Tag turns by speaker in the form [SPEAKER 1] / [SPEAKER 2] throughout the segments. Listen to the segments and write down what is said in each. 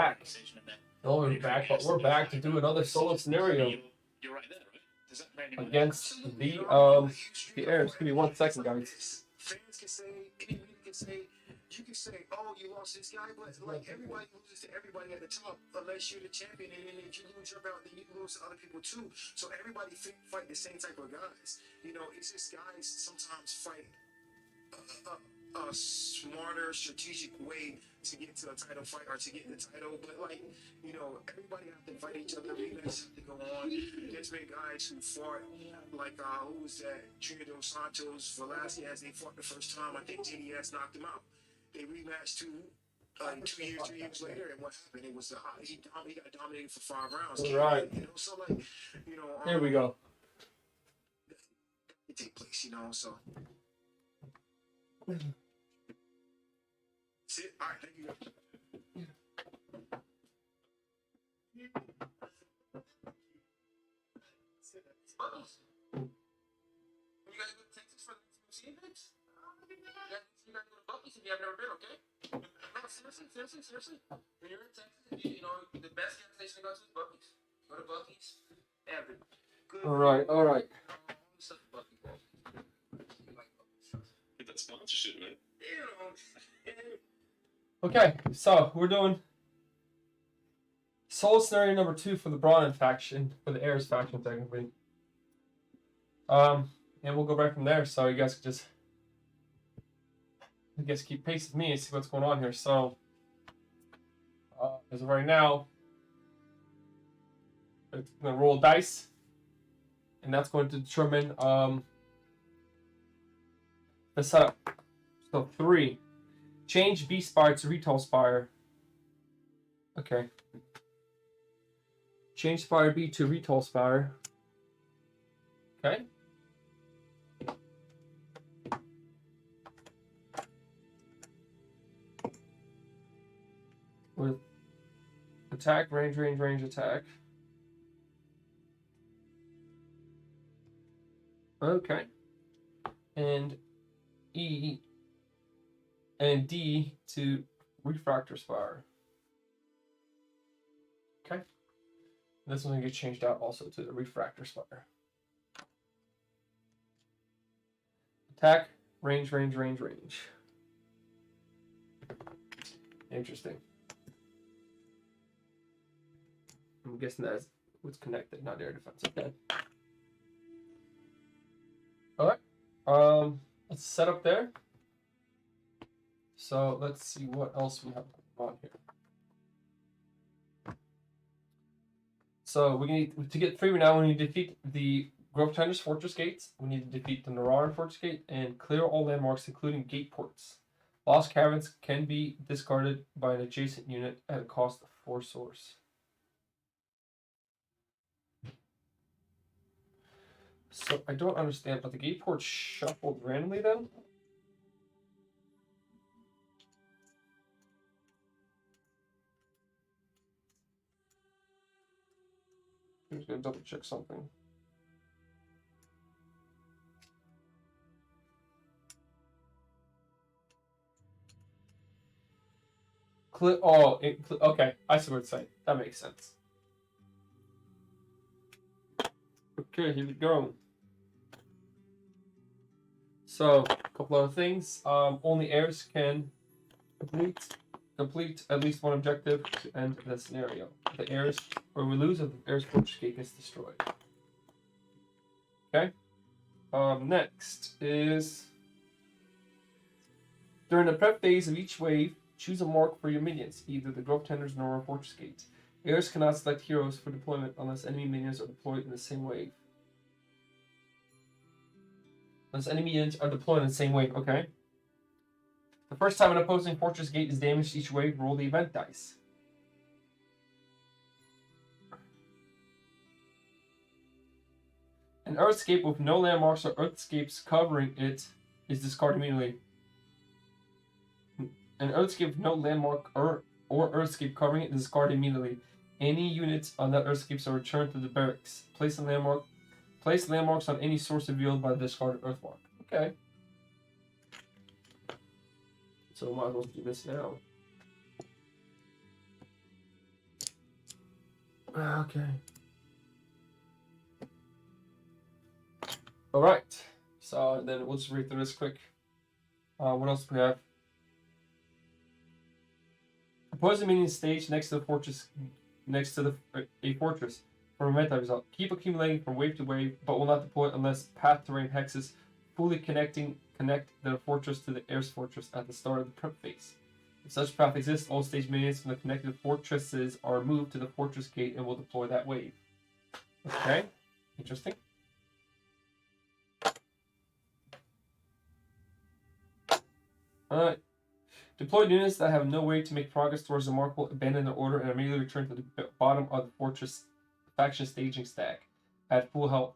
[SPEAKER 1] back. No, we're back, but we're back to do another solo scenario against the Heirs. Give me 1 second, guys.
[SPEAKER 2] Fans can say, anybody can say, you can say, oh, you lost this guy, but like everybody loses to everybody at the top unless you're the champion, and then if you lose your belt, then you lose to other people too. So everybody fight the same type of guys. You know, it's just guys sometimes fight a smarter, strategic way to get to a title fight or to get the title, but like, you know, everybody have to fight each other. Rematches have to go on. There's been guys who fought, like who was that? Trinidad Santos, Velasquez. They fought the first time. I think JDS knocked him out. They rematched 2 years later, and what happened? It was he got dominated for 5 rounds.
[SPEAKER 1] All right.
[SPEAKER 2] You know, so like, you know,
[SPEAKER 1] here we go.
[SPEAKER 2] It take place, you know, so. That's it. All right, thank you. Bucky's. You guys go to Texas for the UFC events? You guys go to Bucky's if you have never been, okay? No, seriously. When you're in Texas, you know, the best gas station to go to is Bucky's. Go to Bucky's. They have good.
[SPEAKER 1] All right.
[SPEAKER 2] Stuff at Bucky's.
[SPEAKER 3] Get that sponsorship, man.
[SPEAKER 1] Okay, so we're doing solo scenario number 2 for the Brazen faction, for the Heirs faction, technically. And we'll go right from there. So you guys can just, I guess, keep pace with me and see what's going on here. So, as of right now, it's going to roll dice, and that's going to determine the setup. So 3. Change B Spire to Retail Spire. Okay. Change Spire B to Retail Spire. Okay. With attack, range, attack. Okay. And E and D to Refractor Spire. Okay. This one's gonna get changed out also to the Refractor Spire. Attack, range. Interesting. I'm guessing that's what's connected, not air defense. Okay. Alright. Let's set up there. So let's see what else we have going on here. So we need to get 3 Renown. We need to defeat the Grove Tender's Fortress Gates. We need to defeat the Nararan Fortress Gate and clear all landmarks, including gate ports. Lost caverns can be discarded by an adjacent unit at a cost of 4 source. So I don't understand, but the gate ports shuffled randomly then? I'm just gonna double check something. Okay. I see what it's saying. That makes sense. Okay, here we go. So, a couple other things. Only heirs can complete at least 1 objective to end the scenario. The heirs, or we lose if the heirs fortress gate gets destroyed. Okay. Next is during the prep phase of each wave, choose a mark for your minions, either the Grove Tenders nor Fortress Gate. Heirs cannot select heroes for deployment unless enemy minions are deployed in the same wave. Unless enemy minions are deployed in the same wave, okay. The first time an opposing Fortress Gate is damaged each wave, roll the event dice. An Earthscape with no landmarks or Earthscapes covering it is discarded immediately. An Earthscape with no landmark or Earthscape covering it is discarded immediately. Any units on that Earthscapes are returned to the barracks. Place landmarks on any source revealed by the discarded Earthmark. Okay. So might as well do this now. Okay. All right. So then we'll just read through this quick. What else do we have? Opposing minion stage next to the fortress, a fortress. For a meta result, keep accumulating from wave to wave, but will not deploy unless path terrain hexes fully connect the fortress to the Heirs fortress at the start of the prep phase. If such path exists, all stage minions from the connected fortresses are moved to the fortress gate and will deploy that wave. Okay, interesting. Alright. Deployed units that have no way to make progress towards the mark will abandon their order and immediately return to the bottom of the fortress faction staging stack at full health.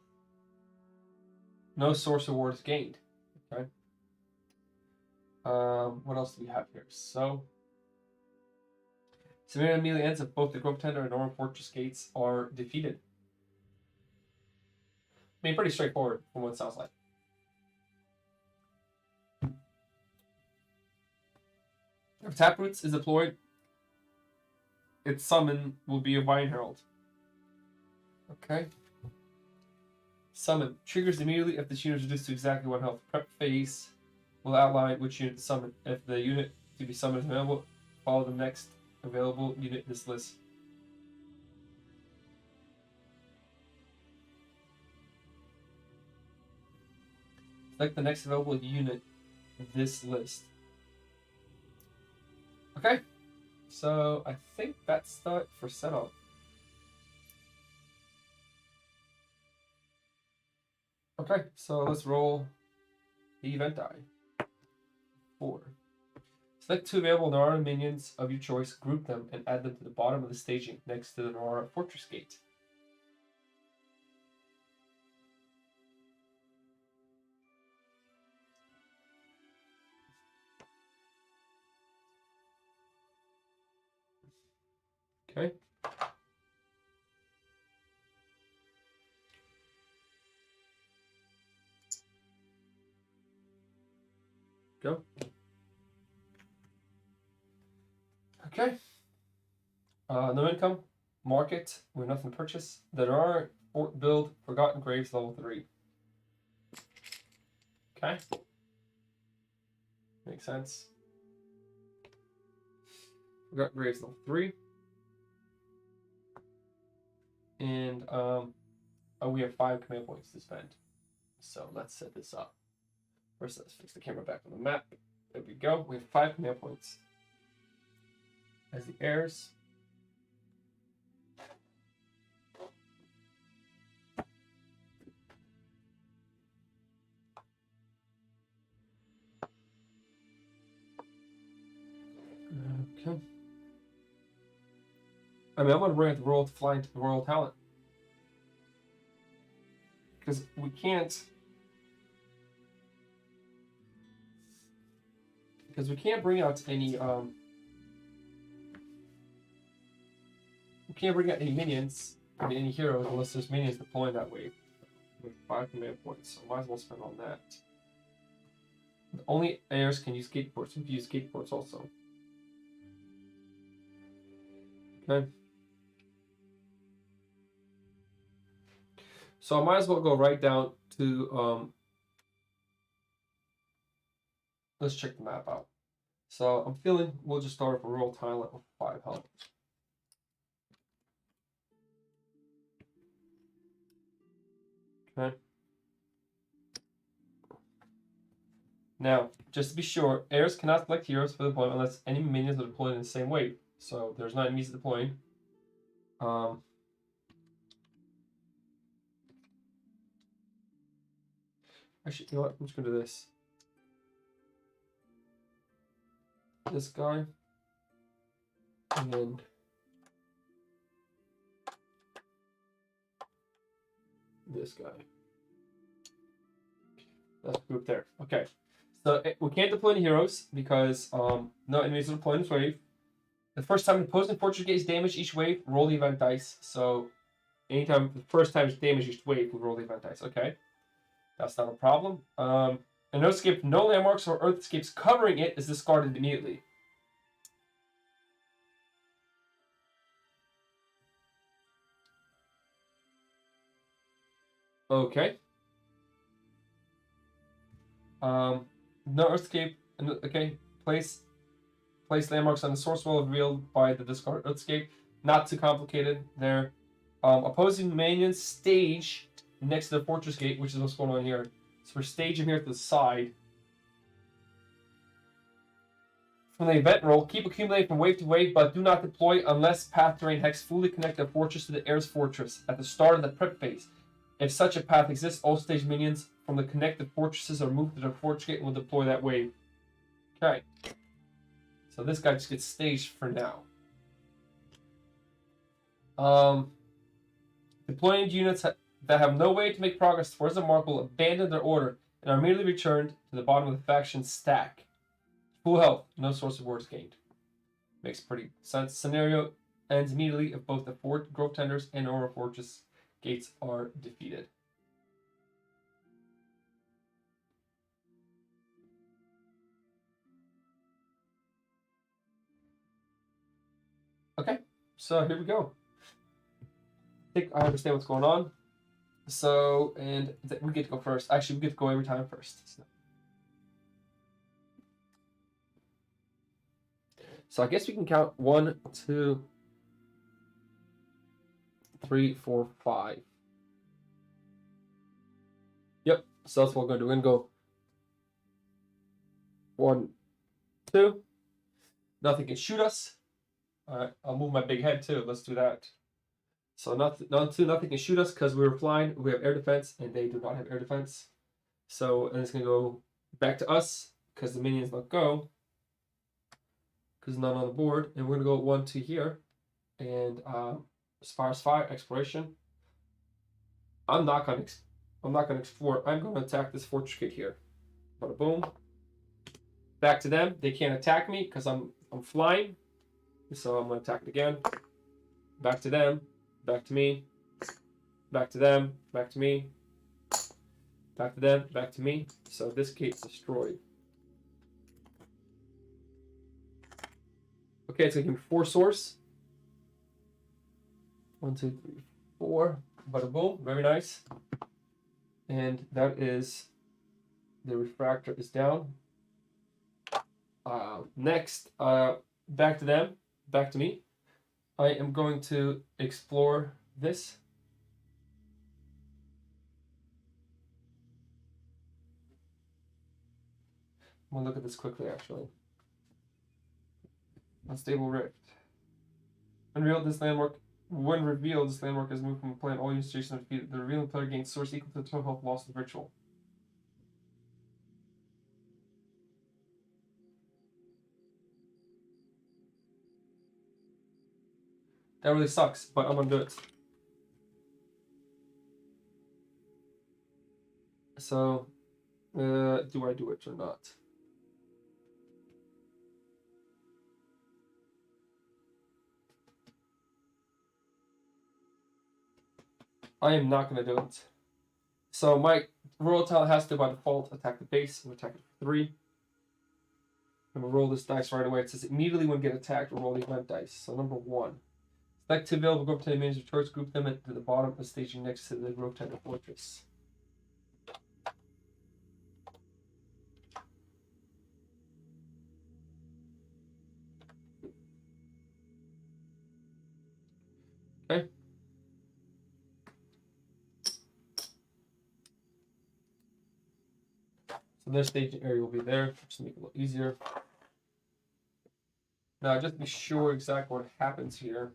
[SPEAKER 1] No source reward is gained. Okay. What else do we have here? So, Samira immediately ends if both the Grove Tender and Northern Fortress gates are defeated. I mean, pretty straightforward from what it sounds like. If Taproots is deployed, its summon will be a Vine Herald. Okay. Summon. Triggers immediately if this unit is reduced to exactly 1 health. Prep phase will outline which unit to summon. If the unit to be summoned is available, follow the next available unit in this list. Select the next available unit in this list. Okay. So I think that's it for setup. Okay, so let's roll the event die. 4. Select 2 available Nara minions of your choice, group them, and add them to the bottom of the staging next to the Nara Fortress Gate. Okay. Go. Okay. No income. Market. We have nothing to purchase. There are Fort Build Forgotten Graves level 3. Okay. Makes sense. Forgotten Graves level 3. And we have 5 command points to spend. So let's set this up. First, let's fix the camera back on the map. There we go. We have 5 command points. As the heirs. Okay. I mean, I'm going to bring out the royal talent. Because we can't. Because we can't bring out any. We can't bring out any minions, any heroes, unless there's minions deploying that wave. With 5 command points, so might as well spend on that. Only heirs can use gate ports. We can use gate ports also. Okay. So I might as well go right down to let's check the map out. So I'm feeling we'll just start with a royal talent with 5 health. Okay. Now, just to be sure, heirs cannot select heroes for deployment unless any minions are deployed in the same wave. So there's not enemies deploying. Actually, you know what? I'm just gonna do this. This guy. And then this guy. That's grouped there. Okay. So we can't deploy any heroes because no enemies are deployed in this wave. The first time the opposing fortress gets damage each wave, roll the event dice. So anytime the first time it's damage each wave, we roll the event dice. Okay. That's not a problem. An earthscape, no landmarks or earthscapes covering it is discarded immediately. Okay. No Earthscape. Okay. Place landmarks on the source wall revealed by the discard Earthscape. Not too complicated there. Opposing minions stage next to the fortress gate, which is what's going on here. So we're staging here to the side. From the event roll, keep accumulating from wave to wave, but do not deploy unless Path Terrain Hex fully connect the fortress to the Heirs fortress at the start of the prep phase. If such a path exists, all stage minions from the connected fortresses are moved to the fortress gate and will deploy that wave. Okay. So this guy just gets staged for now. Deploying units that have no way to make progress towards the mark will abandon their order and are immediately returned to the bottom of the faction stack. Full health, no source of words gained. Makes pretty sense. Scenario ends immediately if both the Grove Tenders and Aura Fortress gates are defeated. Okay, so here we go. I think I understand what's going on. So, and we get to go first. Actually, we get to go every time first. So I guess we can count 1, 2, 3, 4, 5. Yep, so that's what we're going to do. We're going to go 1, 2. Nothing can shoot us. Alright, I'll move my big head too. Let's do that. So nothing can shoot us because we were flying. We have air defense, and they do not have air defense. So, and it's going to go back to us because the minions don't go. Because none on the board. And we're going to go 1, 2 here. And Spire's Fire, Exploration. I'm not going to explore. I'm going to attack this fortress gate here. Bada boom. Back to them. They can't attack me because I'm flying. So I'm going to attack it again. Back to them. Back to me. Back to them. Back to me. Back to them. Back to me. So this gate's destroyed. Okay, it's going to give me 4 source. 1, 2, 3, 4. Bada boom. Very nice. And that is the refractor is down. Next, back to them. Back to me. I am going to explore this. I'm going to look at this quickly, actually. Unstable Rift. When revealed, this landmark is moved from a plan. All units stationed are defeated. The revealing player gains source equal to the total health lost in the ritual. That really sucks, but I'm going to do it. So, do I do it or not? I am not going to do it. So my royal talent has to, by default, attack the base. I'm going to attack it for 3. I'm going to roll this dice right away. It says immediately when get attacked, roll the event dice. So number 1. Select 2 available Grove Tender minions of choice. Group them to the bottom of the staging next to the Grove Tender Fortress. Okay. So their staging area will be there, just to make it a little easier. Now, just to be sure exactly what happens here.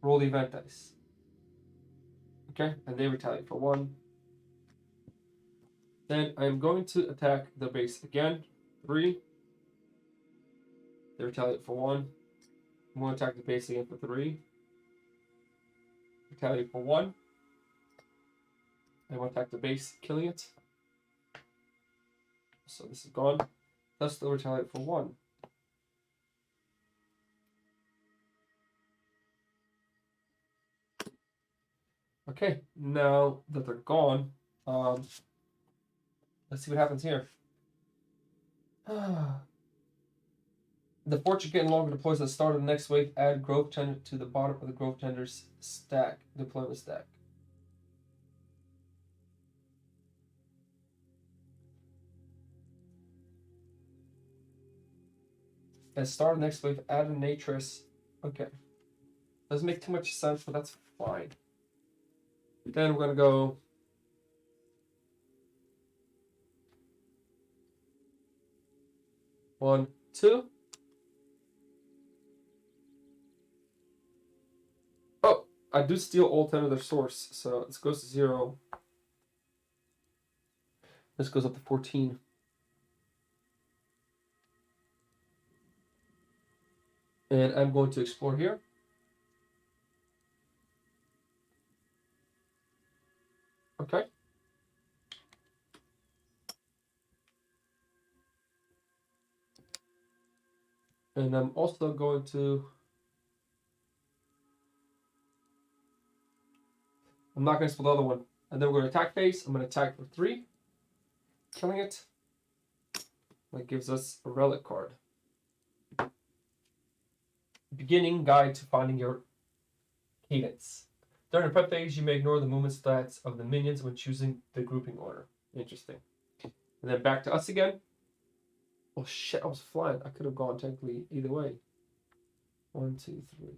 [SPEAKER 1] Roll the event dice. Okay, and they retaliate for 1. Then I'm going to attack the base again. 3. They retaliate for 1. I'm going to attack the base again for 3. Retaliate for 1. I'm going to attack the base, killing it. So this is gone. Thus, they'll retaliate for 1. Okay, now that they're gone, Let's see what happens here. The fortune getting longer deploys at the start of the next wave. Add Grove Tender to the bottom of the Grove Tender's stack, deployment stack. At the start of the next wave, add a Natris. Okay. Doesn't make too much sense, but that's fine. Then we're going to go... One, two. Oh, I do steal all 10 of their source, so this goes to 0. This goes up to 14. And I'm going to explore here. Okay. And I'm also going to... I'm not going to explore the other one. And then we're going to attack phase. I'm going to attack for 3. Killing it. That gives us a relic card. Beginning guide to finding your cadence. During the prep phase, you may ignore the movement stats of the minions when choosing the grouping order. Interesting. And then back to us again. Oh shit, I was flying. I could have gone technically either way. 1, 2, 3.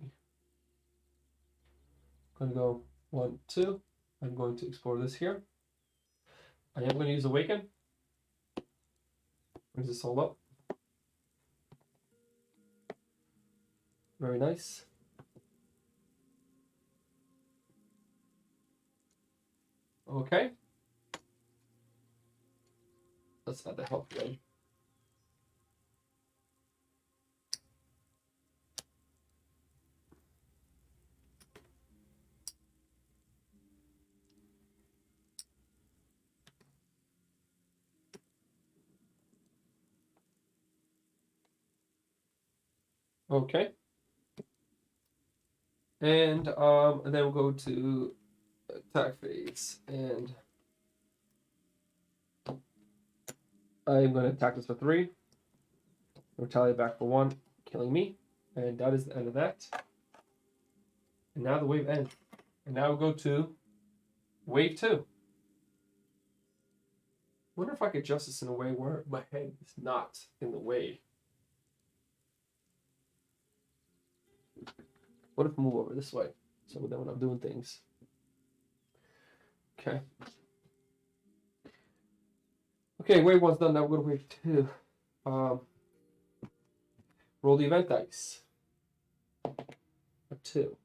[SPEAKER 1] I'm going to go 1, 2. I'm going to explore this here. I am going to use Awaken. Brings this all up. Very nice. Okay. Let's add the help again. Okay. And then we'll go to attack phase, and I'm going to attack this for 3. Retaliate back for 1, killing me, and that is the end of that. And now the wave ends. And now we'll go to wave 2. Wonder if I could adjust this in a way where my head is not in the way. What if I move over this way? So then when I'm doing things. Okay. Okay, wave 1's done. Now we'll go to wave 2. Roll the event dice. A 2.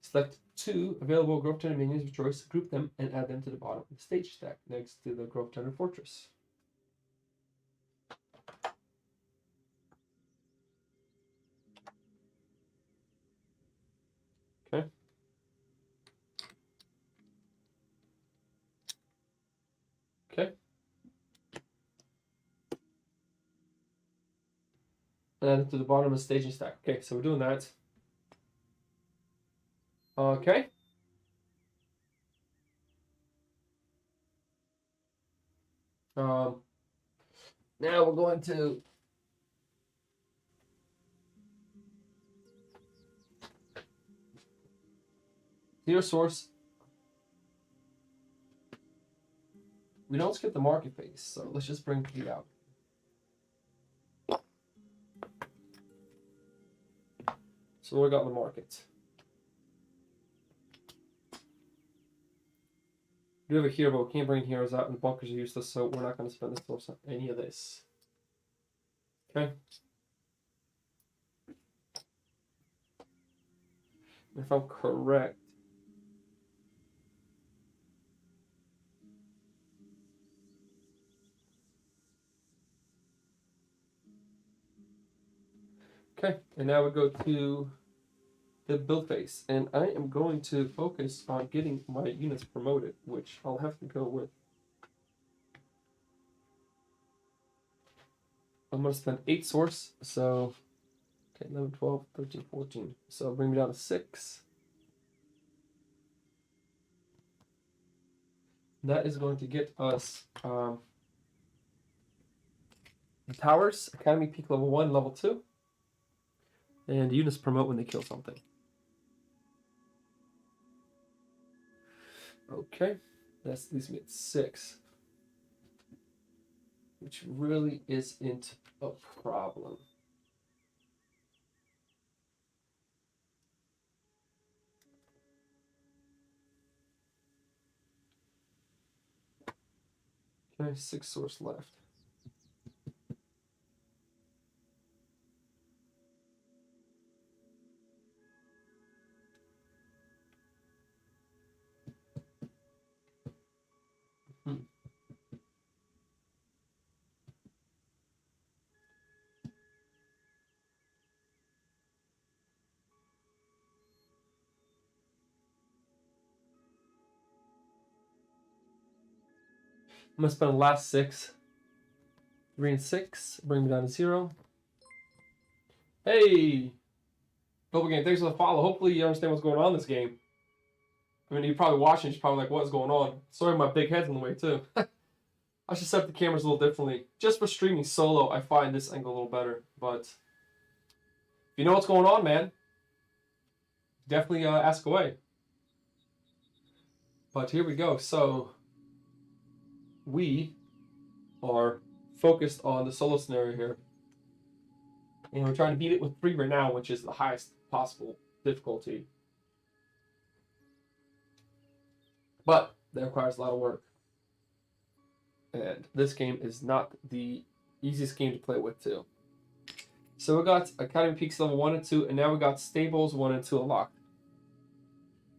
[SPEAKER 1] Select 2 available Grove Tender minions of choice, group them, and add them to the bottom of the stage stack next to the Grove Tender Fortress. Okay. Okay. And add it to the bottom of the staging stack. Okay, so we're doing that. Okay. Now we're going to zero source. We don't skip the market phase, so let's just bring P out. So what we got in the market? We do have a hero, but we can't bring heroes out, and bunkers are useless, so we're not going to spend the source on any of this. Okay. If I'm correct, okay, and now we go to the build phase, and I am going to focus on getting my units promoted, which I'll have to go with. I'm going to spend 8 source, so okay, 11, 12, 13, 14. So bring me down to 6. That is going to get us the towers, Academy peak level 1, level 2. And units promote when they kill something. Okay, that leaves me at 6. Which really isn't a problem. Okay, 6 source left. I'm gonna spend the last 6. 3 and 6, bring me down to 0. Hey! Double game, thanks for the follow. Hopefully you understand what's going on in this game. I mean, you're probably watching, you're probably like, what's going on? Sorry, my big head's in the way, too. I should set the cameras a little differently. Just for streaming solo, I find this angle a little better. But if you know what's going on, man, definitely ask away. But here we go. So, we are focused on the solo scenario here. And we're trying to beat it with 3 Renown, which is the highest possible difficulty. But that requires a lot of work. And this game is not the easiest game to play with, too. So we got Academy Peaks level 1 and 2, and now we got Stables 1 and 2 unlocked.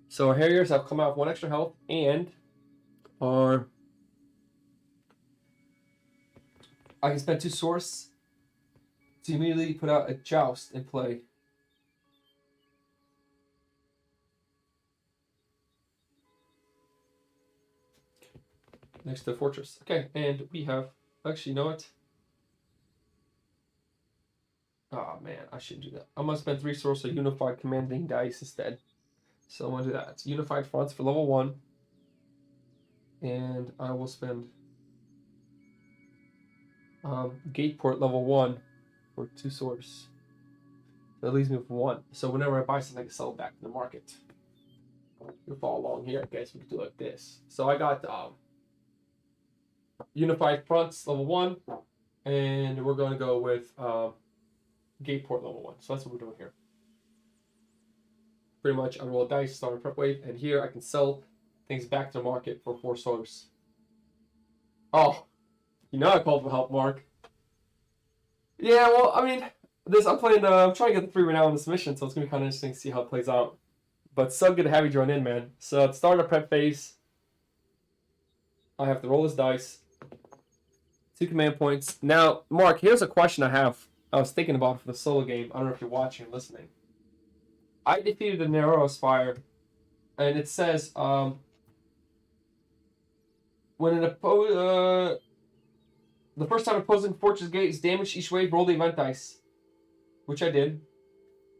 [SPEAKER 1] So our Heirs have come out with 1 extra health, and our... I can spend 2 source to immediately put out a Joust in play. Next to the Fortress. Okay, and we have... Actually, you know what? Oh, man, I shouldn't do that. I'm going to spend 3 source of Unified Commanding Dice instead. So I'm going to do that. It's Unified Fronts for level 1. And I will spend Gateport level 1 for 2 source. That leaves me with 1. So whenever I buy something, I can sell it back to the market. You'll follow along here. I guess we can do it like this. So I got Unified Fronts level 1. And we're going to go with Gateport level 1. So that's what we're doing here. Pretty much, I roll a dice, start a prep wave, and here I can sell things back to the market for 4 source. Oh, you know I called for help, Mark. Yeah, well, I mean, I'm playing. I'm trying to get the 3 Renown on this mission, so it's gonna be kind of interesting to see how it plays out. But so good to have you join in, man. So at the start of prep phase, I have to roll this dice. 2 command points. Now, Mark, here's a question I have. I was thinking about for the solo game. I don't know if you're watching or listening. I defeated the Cloudspire, and it says when an the first time opposing Fortress Gate is damaged each wave, roll the event dice, which I did,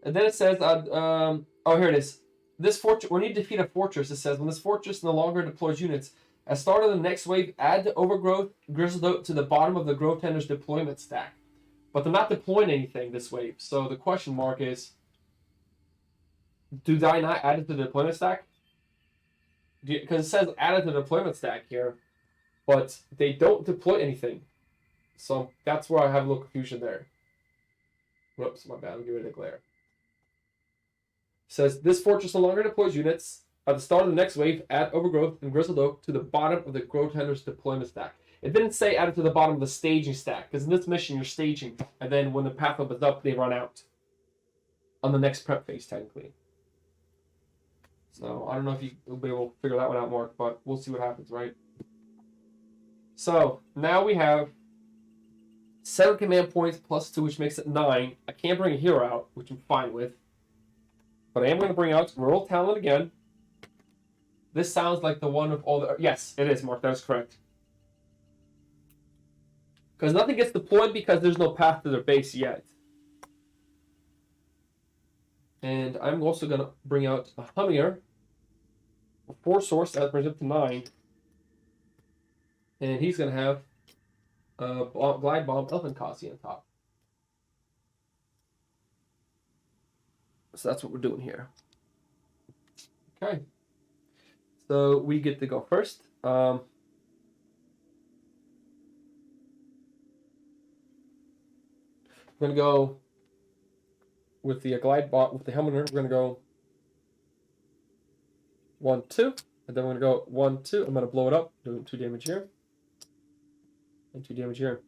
[SPEAKER 1] and then it says oh, here it is. This fortress, when you defeat a fortress, it says when this fortress no longer deploys units, at start of the next wave, add the Overgrowth Grizzled Oak to the bottom of the Growth Tender's deployment stack. But they're not deploying anything this wave, so the question mark is, do I not add it to the deployment stack? Because it says add it to the deployment stack here, but they don't deploy anything. So that's where I have a little confusion there. Whoops, my bad. I'll give it a glare. It says this fortress no longer deploys units. At the start of the next wave, add Overgrowth and Grizzled Oak to the bottom of the Growth Tender's deployment stack. It didn't say add it to the bottom of the staging stack, because in this mission you're staging, and then when the path opens up, they run out. On the next prep phase, technically. So I don't know if you'll be able to figure that one out, Mark, but we'll see what happens, right? So now we have 7 command points plus 2, which makes it 9. I can't bring a hero out, which I'm fine with. But I am going to bring out Rural Talent again. This sounds like the one of all the... Yes, it is, Mark. That is correct. Because nothing gets deployed because there's no path to their base yet. And I'm also going to bring out a Hummier. 4 source, that brings up to 9. And he's going to have Glide Bomb, Elephant Cossie on top. So that's what we're doing here. Okay. So we get to go first. I'm gonna go with the Glide Bomb with the Helmeter. We're gonna go 1, 2, and then we're gonna go 1, 2. I'm gonna blow it up, doing 2 damage here, and 2 damage here.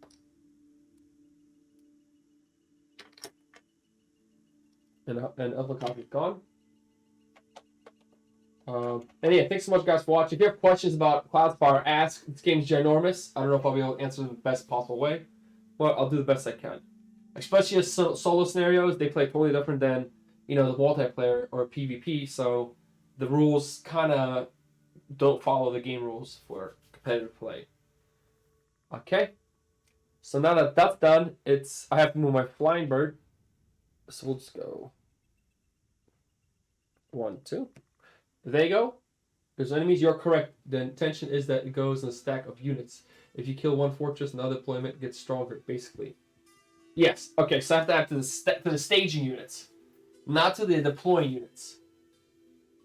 [SPEAKER 1] And Elephant Cossie is gone. And yeah, thanks so much, guys, for watching. If you have questions about Cloudspire, ask. This game is ginormous. I don't know if I'll be able to answer them the best possible way, but I'll do the best I can. Especially as solo scenarios, they play totally different than, the multiplayer or PvP, so the rules kind of don't follow the game rules for competitive play. Okay, so now that that's done, I have to move my flying bird. So we'll just go 1, 2. There you go. There's enemies, you're correct. The intention is that it goes in a stack of units. If you kill one fortress, another deployment gets stronger, basically. Yes. Okay, so I have to add to the staging units, not to the deploying units.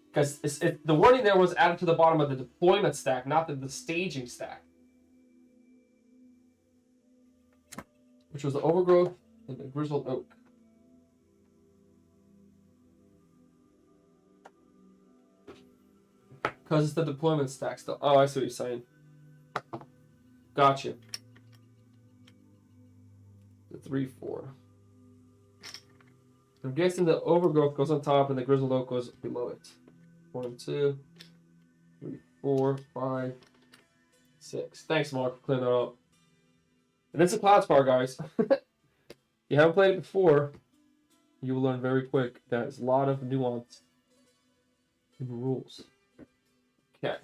[SPEAKER 1] Because the wording there was added to the bottom of the deployment stack, not the staging stack. Which was the Overgrowth and the Grizzled Oak. Because it's the deployment stack still. Oh, I see what you're saying. Gotcha. The 3, 4. I'm guessing the Overgrowth goes on top and the Grizzled Oak goes below it. 1, 2, 3, 4, 5, 6. Thanks, Mark, for clearing that up. And it's a Cloudspire, guys. If you haven't played it before, you will learn very quick. There's a lot of nuance in the rules. Okay.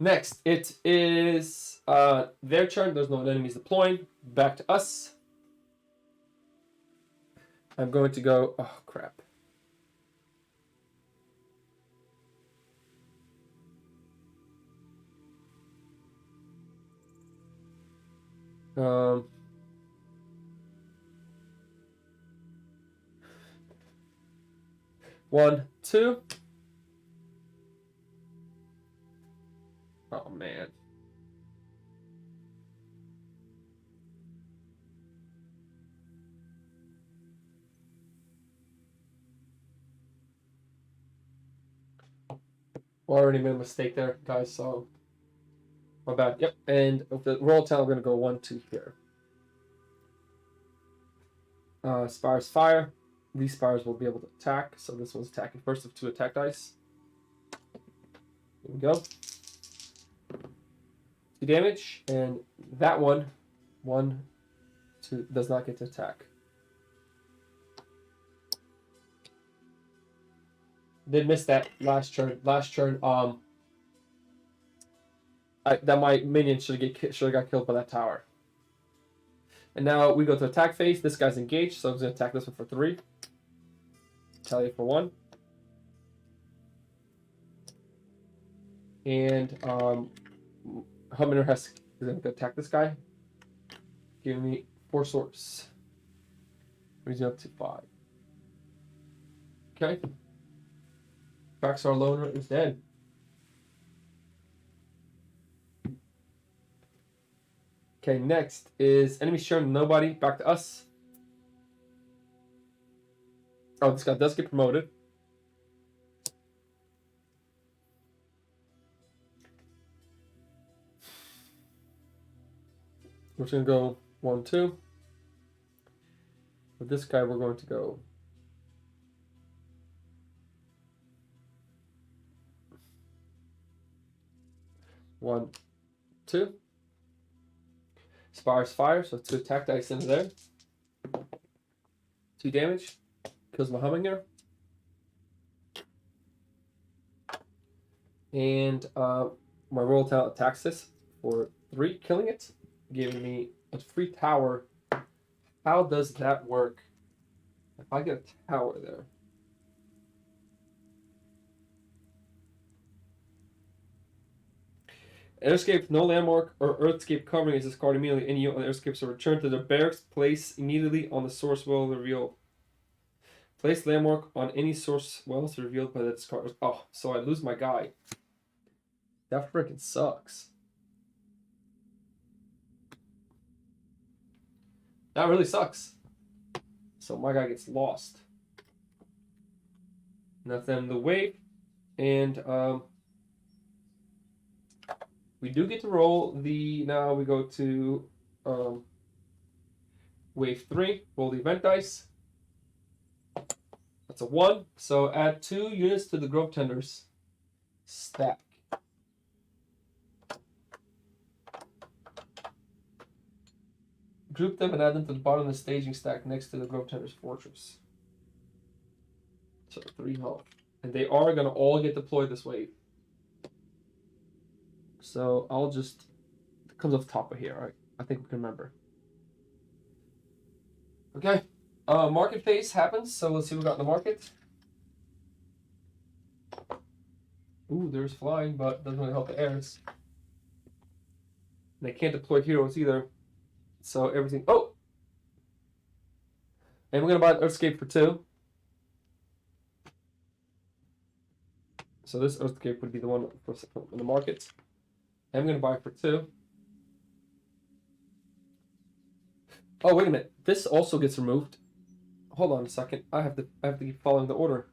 [SPEAKER 1] Next, it is their turn. There's no enemies deploying. Back to us. I'm going to go... Oh, crap. One, 2. Oh, man. Well, I already made a mistake there, guys, so... My bad. Yep, and with the roll tell, I'm going to go 1, 2 here. Spires fire. These spires will be able to attack, so this one's attacking first of 2 attack dice. Here we go. 2 damage, and that one, 1, 2, does not get to attack. Did miss that last turn. That my minion should have got killed by that tower. And now we go to attack phase. This guy's engaged, so I'm going to attack this one for 3. Retaliate for 1. And Humminor is going to attack this guy. Give me 4 swords. Raising up to 5. Okay. Traxxar Loner is dead. Okay, next is enemies shown nobody. Back to us. Oh, this guy does get promoted. We're just going to go 1, 2. With this guy, we're going to go 1, 2. Spires fire, so 2 attack dice into there. 2 damage. Kills my Humminor. And my Royal Talent attacks this for 3, killing it, giving me a free tower. How does that work? If I get a tower there. Airscape, no landmark or earthscape covering is discarded immediately. Any unit on the airscapes are returned to their barracks. Place immediately on the source well revealed. Place landmark on any source wells revealed by the discard. Oh, so I lose my guy. That freaking sucks. That really sucks. So my guy gets lost. Nothing the wave. And we do get to roll the. Now we go to wave 3. Roll the event dice. That's a 1. So add 2 units to the Grove Tenders stack. Group them and add them to the bottom of the staging stack next to the Grove Tenders Fortress. So 3 health. And they are going to all get deployed this wave. So I'll just. It comes off the top of here, right? I think we can remember. Okay. Market phase happens, so let's see what we got in the market. Ooh, there's flying, but doesn't really help the heirs. And they can't deploy heroes either. So everything. Oh! And we're going to buy an Earthscape for 2. So this Earthscape would be the one in the market. And I'm going to buy it for 2. Oh, wait a minute. This also gets removed. Hold on a second. I have to keep following the order.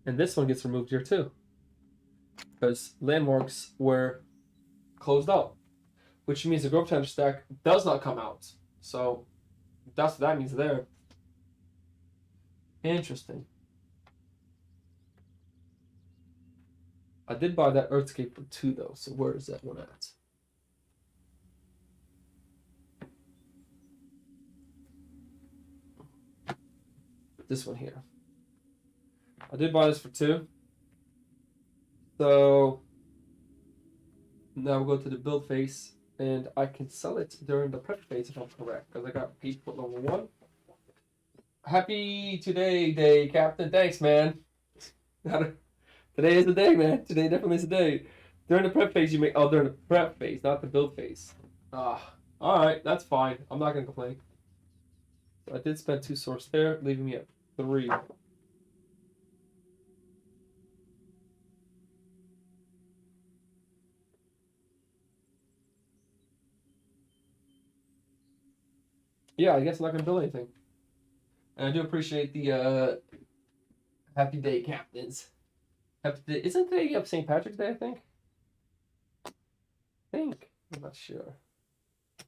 [SPEAKER 1] And this one gets removed here too. Because landmarks were closed out. Which means the Grove Tender stack does not come out. So that's what that means there. Interesting. I did buy that Earthscape for 2 though, so where is that one at? This one here. I did buy this for 2. So now we'll go to the build phase, and I can sell it during the prep phase if I'm correct, because I got paid for level 1. Happy today day, Captain. Thanks, man. Today is the day, man. Today definitely is the day. During the prep phase, you make. Oh, during the prep phase, not the build phase. Alright, that's fine. I'm not going to complain. So I did spend 2 source there, leaving me at 3. Yeah, I guess I'm not going to build anything. And I do appreciate the happy day, captains. Happy day. Isn't today St. Patrick's Day, I think? I'm not sure. I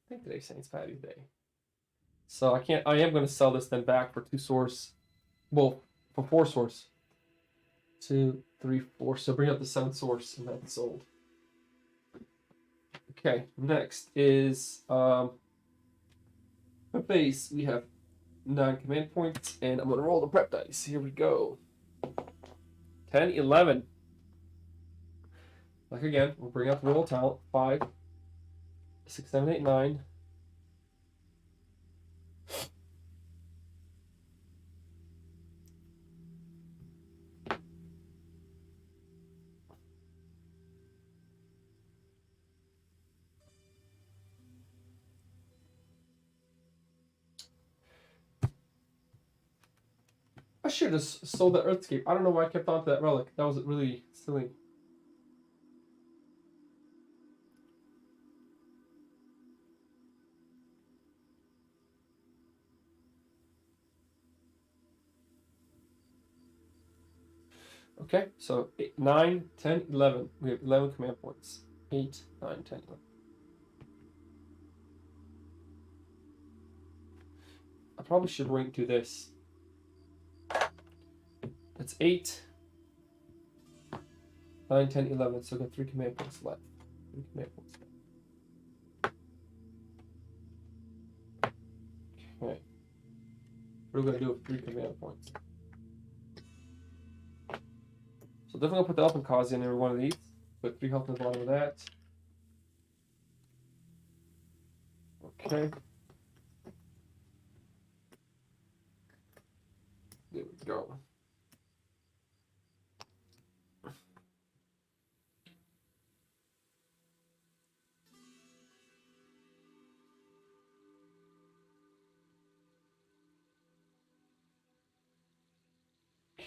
[SPEAKER 1] think today's St. Patty's Day. So I am going to sell this then back for 2 source. Well, for 4 source. 2, 3, 4. So bring up the 7th source, and that's sold. Okay, next is base. We have 9 command points, and I'm going to roll the prep dice. Here we go. 10, 11. Like again, we'll bring up the roll talent. 5, 6, 7, 8, 9. I should have sold that Earthscape. I don't know why I kept on to that relic. That was really silly. Okay, so 8, 9, 10, 11. We have 11 command points. 8, 9, 10, 11. I probably should rank do this. That's 8, 9, 10, 11. So I got 3 command points left. 3 command points left. Okay. What are we going to do with 3 command points? So definitely going to put the Elfin Kazi in every one of these. Put 3 health in the bottom of that. Okay. There we go.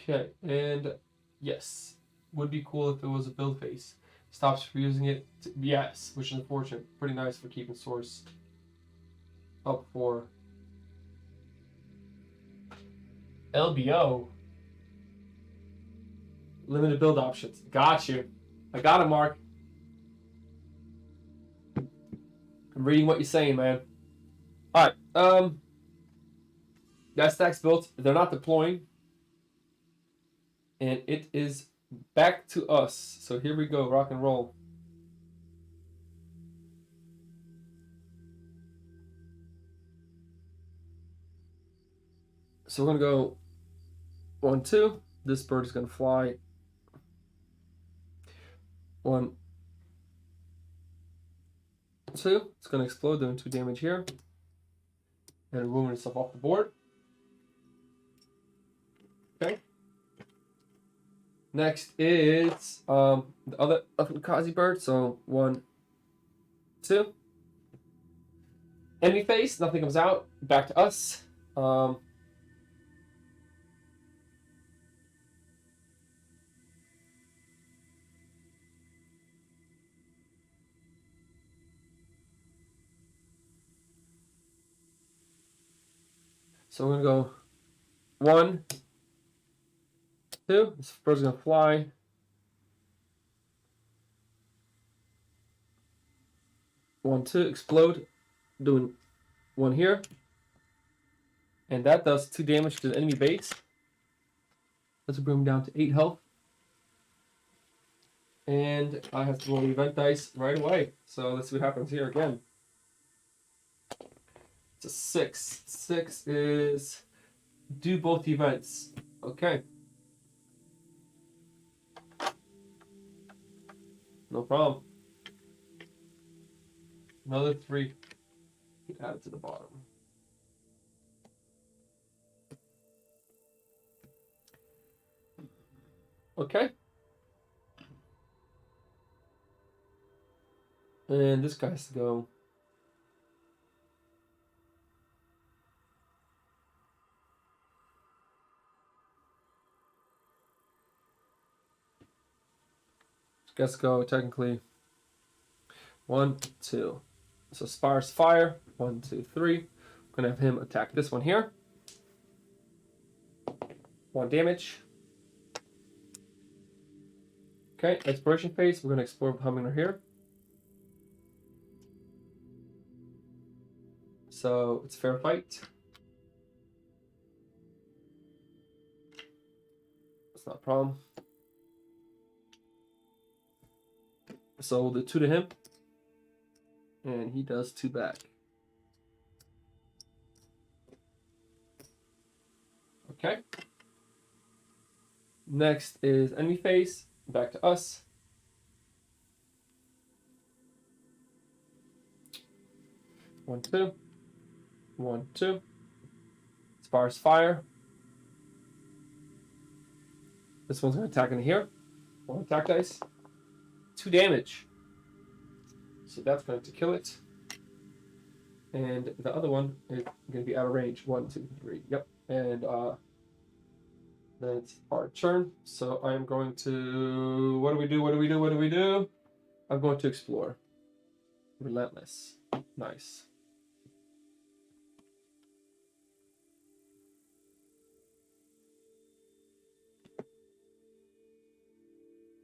[SPEAKER 1] Okay, and yes, would be cool if it was a build phase. Stops for using it. Yes, which is unfortunate. Pretty nice for keeping source up for LBO. Limited build options. Got you. I got it, Mark. I'm reading what you're saying, man. Alright, that stack's built. They're not deploying. And it is back to us. So here we go, rock and roll. So we're gonna go 1, 2. This bird is gonna fly. 1, 2. It's gonna explode, doing 2 damage here. And removing itself off the board. Okay. Next is the other kamikaze bird. So 1, 2. Enemy face, nothing comes out. Back to us. So we're gonna go 1, 2. This bird's gonna fly. 1, 2, explode. Doing 1 here. And that does 2 damage to the enemy base. Let's bring him down to 8 health. And I have to roll the event dice right away. So let's see what happens here again. It's a 6. 6 is do both events. Okay. No problem. Another 3. Add it to the bottom. Okay. And this guy has to go. Let's go technically 1, 2. So Spire's fire. 1, 2, 3. I'm gonna have him attack this one here. 1 damage. Okay, exploration phase. We're gonna explore Hummingbird here. So it's fair fight. That's not a problem. So we'll do 2 to him. And he does 2 back. Okay. Next is enemy phase. Back to us. One, 2. 1, 2. Spire's fire. This one's going to attack in here. 1 attack dice. 2 damage. So that's going to kill it. And the other one is going to be out of range. 1, 2, 3. Yep. And that's our turn. So I am going to. What do we do? What do we do? What do we do? I'm going to explore. Relentless. Nice.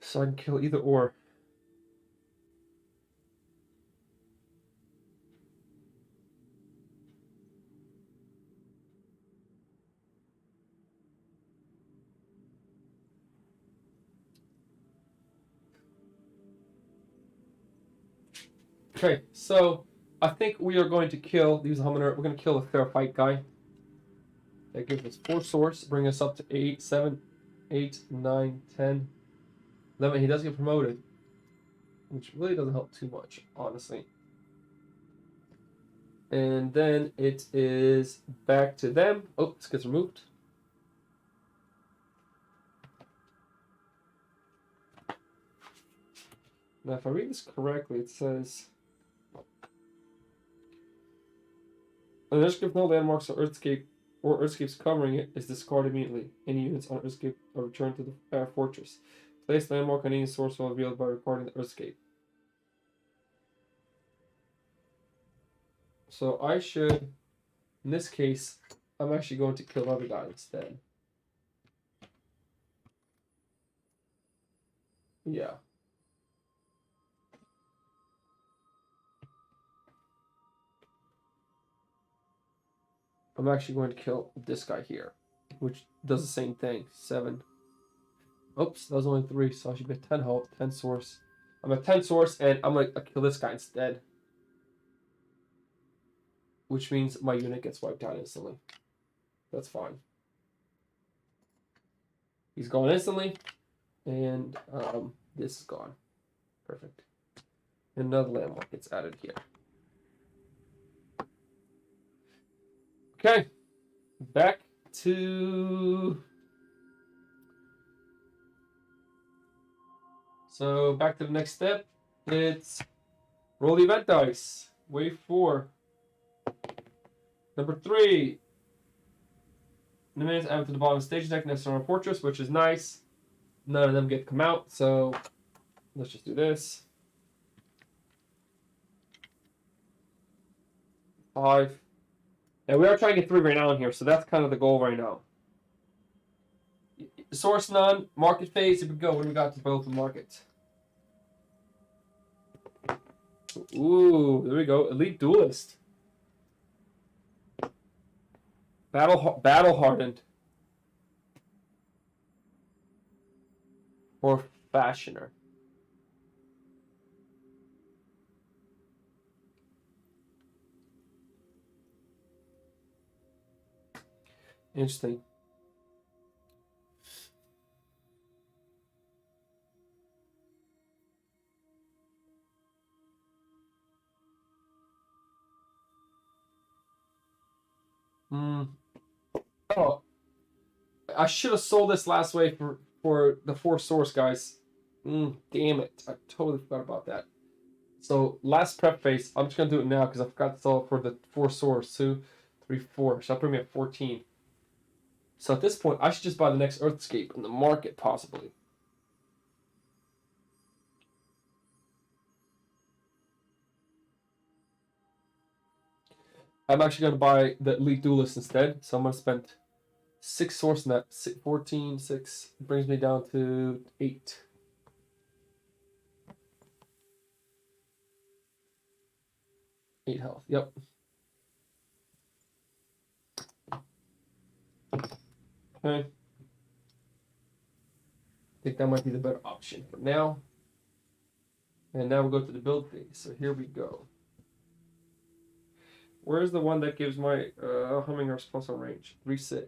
[SPEAKER 1] So I can kill either or. Okay, so I think we are going to kill these Hummingbird. We're going to kill a fair fight guy. That gives us 4 source, bring us up to 8, 7, 8, 9, 10, 11. He does get promoted, which really doesn't help too much, honestly. And then it is back to them. Oh, this gets removed. Now, if I read this correctly, it says unless you have no landmarks or Earthscape or Earthscapes covering it is discarded immediately. Any units on Earthscape are returned to the fortress. Place landmark on any source while revealed by recording the Earthscape. So I should, in this case, I'm actually going to kill other guy instead. Yeah. I'm actually going to kill this guy here, which does the same thing. 7. Oops, that was only 3, so I should be at 10 health, 10 source. I'm at 10 source, and I'm going to kill this guy instead. Which means my unit gets wiped out instantly. That's fine. He's gone instantly, and this is gone. Perfect. Another landmark gets added here. Okay, back to... So back to the next step. It's roll the event dice. Wave 4. Number 3. The minutes added to the bottom of the stage deck next to our fortress, which is nice. None of them get to come out, so let's just do this. 5. And we are trying to get 3 Renown here, so that's kind of the goal right now. Source none, market phase, here we go. What do we got to build the market? Ooh, there we go. Elite Duelist. Battle hardened. Or Fashioner. Interesting. Oh, I should have sold this last wave for the 4 source, guys. Damn it. I totally forgot about that. So, last prep phase. I'm just going to do it now because I forgot to sell it for the 4 source. 2, 3, 4. So, I'll put me at 14. So, at this point, I should just buy the next Earthscape in the market, possibly. I'm actually going to buy the Elite Duelist instead. So, I'm going to spend 6 source in that. 14, 6. Brings me down to 8. Health. Yep. Okay. I think that might be the better option for now. And now we'll go to the build phase. So here we go. Where's the one that gives my Humminghorse plus on range? 3-6.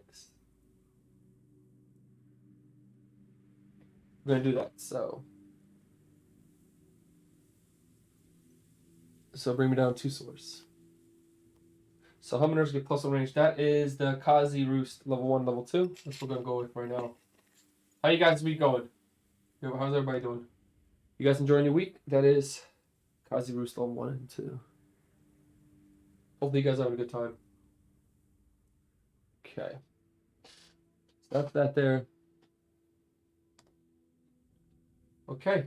[SPEAKER 1] I'm going to do that. So bring me down 2 source. So Humminghorse get plus on range. That is the Kazi Roost level 1, level 2. That's what we're going to go with right now. How you guys' week going? How's everybody doing? You guys enjoying your week? That is Kazi Roost level 1 and 2. Hopefully you guys are having a good time. Okay. So that's that there. Okay.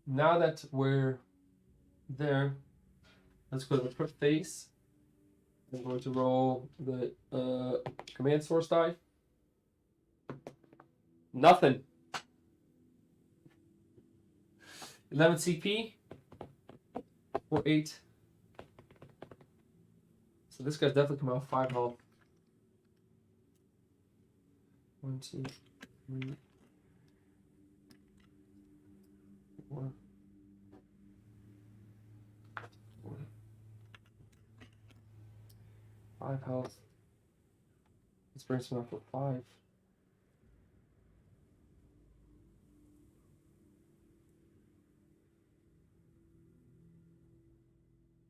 [SPEAKER 1] Now that we're there, let's go to the prep phase. I'm going to roll the command source die. Nothing. 11 CP or 8. So this guy's definitely coming out 5 health. 1, 2, 3, 4. 5 health. This brings him up for 5.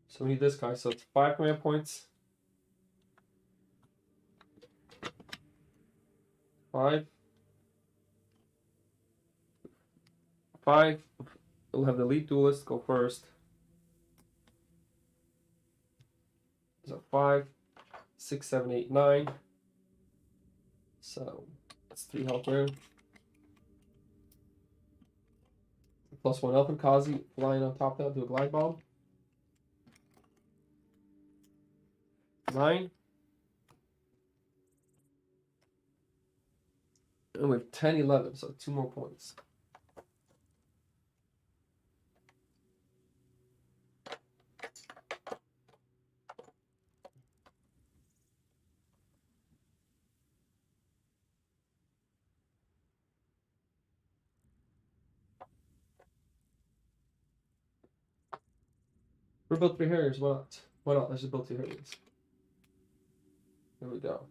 [SPEAKER 1] So we need this guy. So it's 5 command points. 5. 5. We'll have the Elite Duelist go first. So 5, 6, 7, 8, 9. So it's 3 health there. +1 Elfin Kazi flying on top of that, do a glide bomb. 9. And we have 10, 11, so 2 more points. We're built 3 Harriers, why not? Why not? Let's just build 2 Harriers. There we go.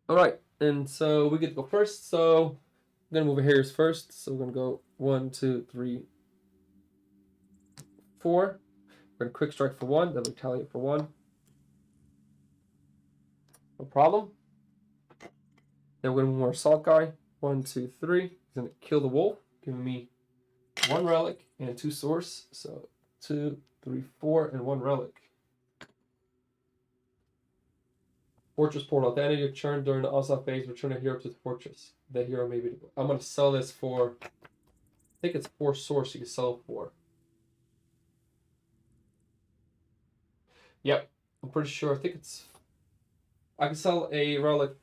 [SPEAKER 1] Alright, and so we get to go first, so I'm gonna move Harriers first. So we're gonna go 1, 2, 3, 4. We're gonna quick strike for 1, then retaliate for 1. No problem. Then we're gonna move our assault guy. 1, 2, 3. He's gonna kill the wolf, giving me 1 relic and 2 source. So 2, 3, 4, and 1 relic. Fortress portal. At the end of your turn during the onslaught phase, return a hero to the fortress. That hero may be. I'm gonna sell this for. I think it's 4 source. You can sell it for. Yep, I'm pretty sure. I think it's. I can sell a relic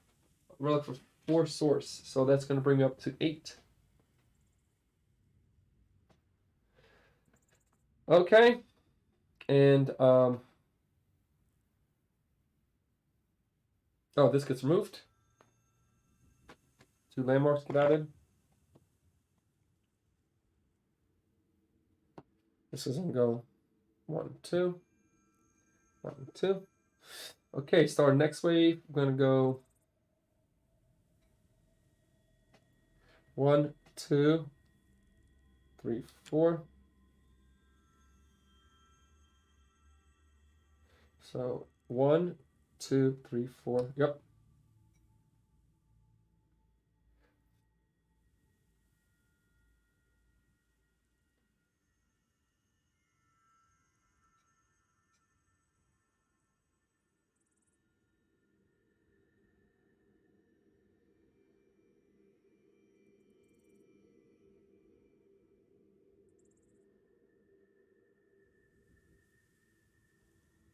[SPEAKER 1] for 4 source, so that's gonna bring me up to 8. Okay, and oh, this gets removed. 2 landmarks get added. This is gonna go 1, 2, 1, 2. Okay, start next wave. I'm gonna go 1, 2, 3, 4. So 1, 2, 3, 4. Yep.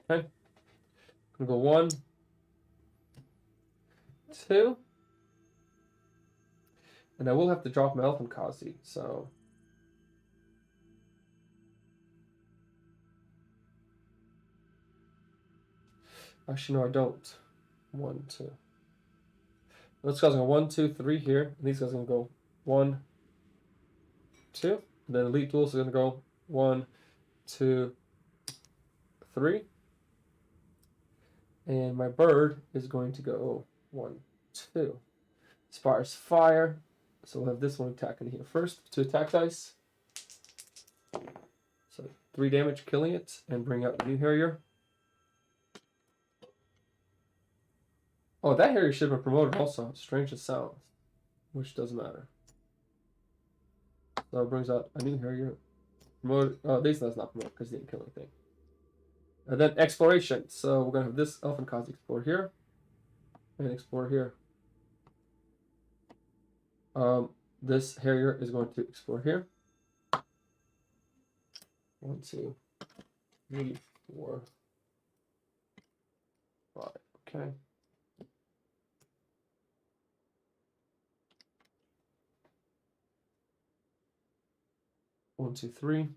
[SPEAKER 1] Okay. Gonna go 1, 2. And I will have to drop my Elfin Kazi, so. Actually, no, I don't. 1, 2. Those guys are going 1, 2, 3 here. And these guys are going to go 1, 2. And then Elite Duels are going to go 1, 2, 3. And my bird is going to go 1, 2. Spires fire. So we'll have this one attacking here first. 2 attack dice. So 3 damage killing it and bring out the new Harrier. Oh, that Harrier should have been promoted also. Strange as sounds. Which doesn't matter. So it brings out a new Harrier. Promoted. Oh, this does not promote because he didn't kill anything. And then exploration. So we're gonna have this Elfin Kazi explore here. And explore here. This Harrier is going to explore here. 1, 2, 3, 4, 5. Okay. One, 2, 3.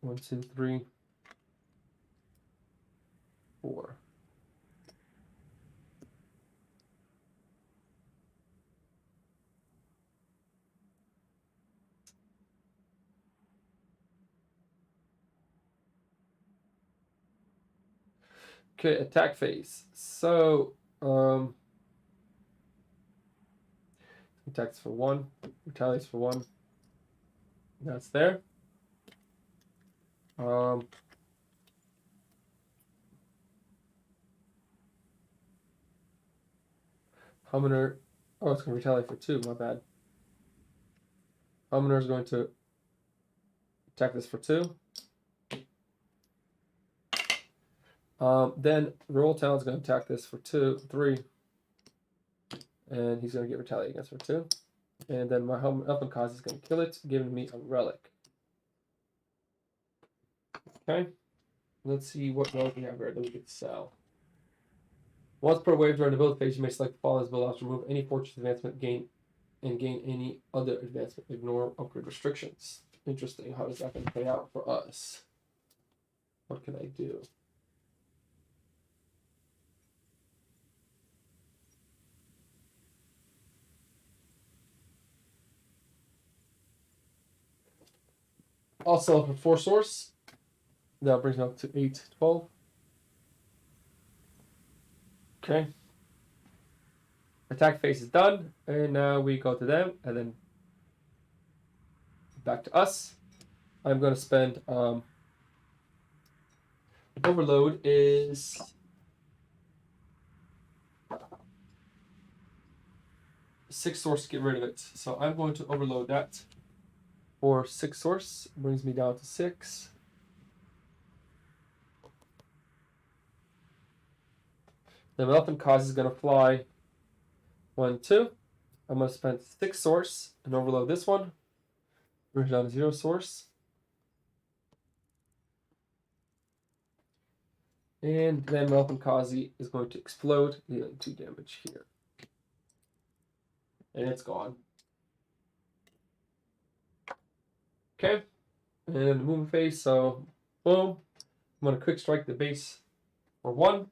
[SPEAKER 1] One, 2, 3, 4. Okay, attack phase. So, attacks for 1, retaliates for 1. That's there. Humminor Oh, it's going to retaliate for 2. My bad. Summoner is going to attack this for 2. Then Roll Talon is going to attack this for 3. And he's going to get retaliate against for 2. And then my Elfin Cause is going to kill it, giving me a relic. Okay. Let's see what relic we have here that we could sell. Once per wave during the build phase, you may select the following as build option. Remove any fortress advancement, gain any other advancement. Ignore upgrade restrictions. Interesting. How is that going to play out for us? What can I do? I'll sell for 4 source. That brings me up to 8, 12. Okay. Attack phase is done. And now we go to them and then back to us. I'm going to spend overload is 6 source to get rid of it. So I'm going to overload that for 6 source. Brings me down to 6. The Elfin Cause is going to fly 1, 2. I'm going to spend 6 source and overload this one. Brings down to 0 source. And then Elfin Kazi is going to explode, dealing 2 damage here. And it's gone. Okay. And the movement phase, so boom. I'm going to quick strike the base for 1.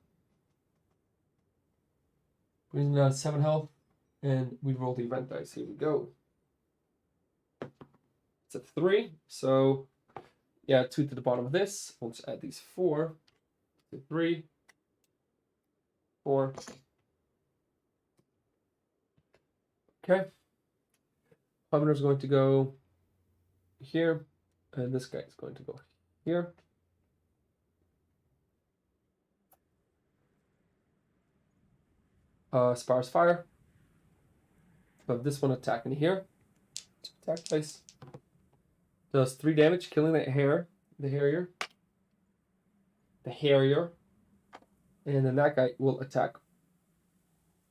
[SPEAKER 1] Brings me down to 7 health. And we roll the event dice. Here we go. It's a 3. So, yeah, 2 to the bottom of this. We'll just add these 4. 3, 4. Okay. Summoner is going to go here, and this guy is going to go here. Spire's Fire. But this one attacking here. Attack dice. Does 3 damage, killing the Harrier. And then that guy will attack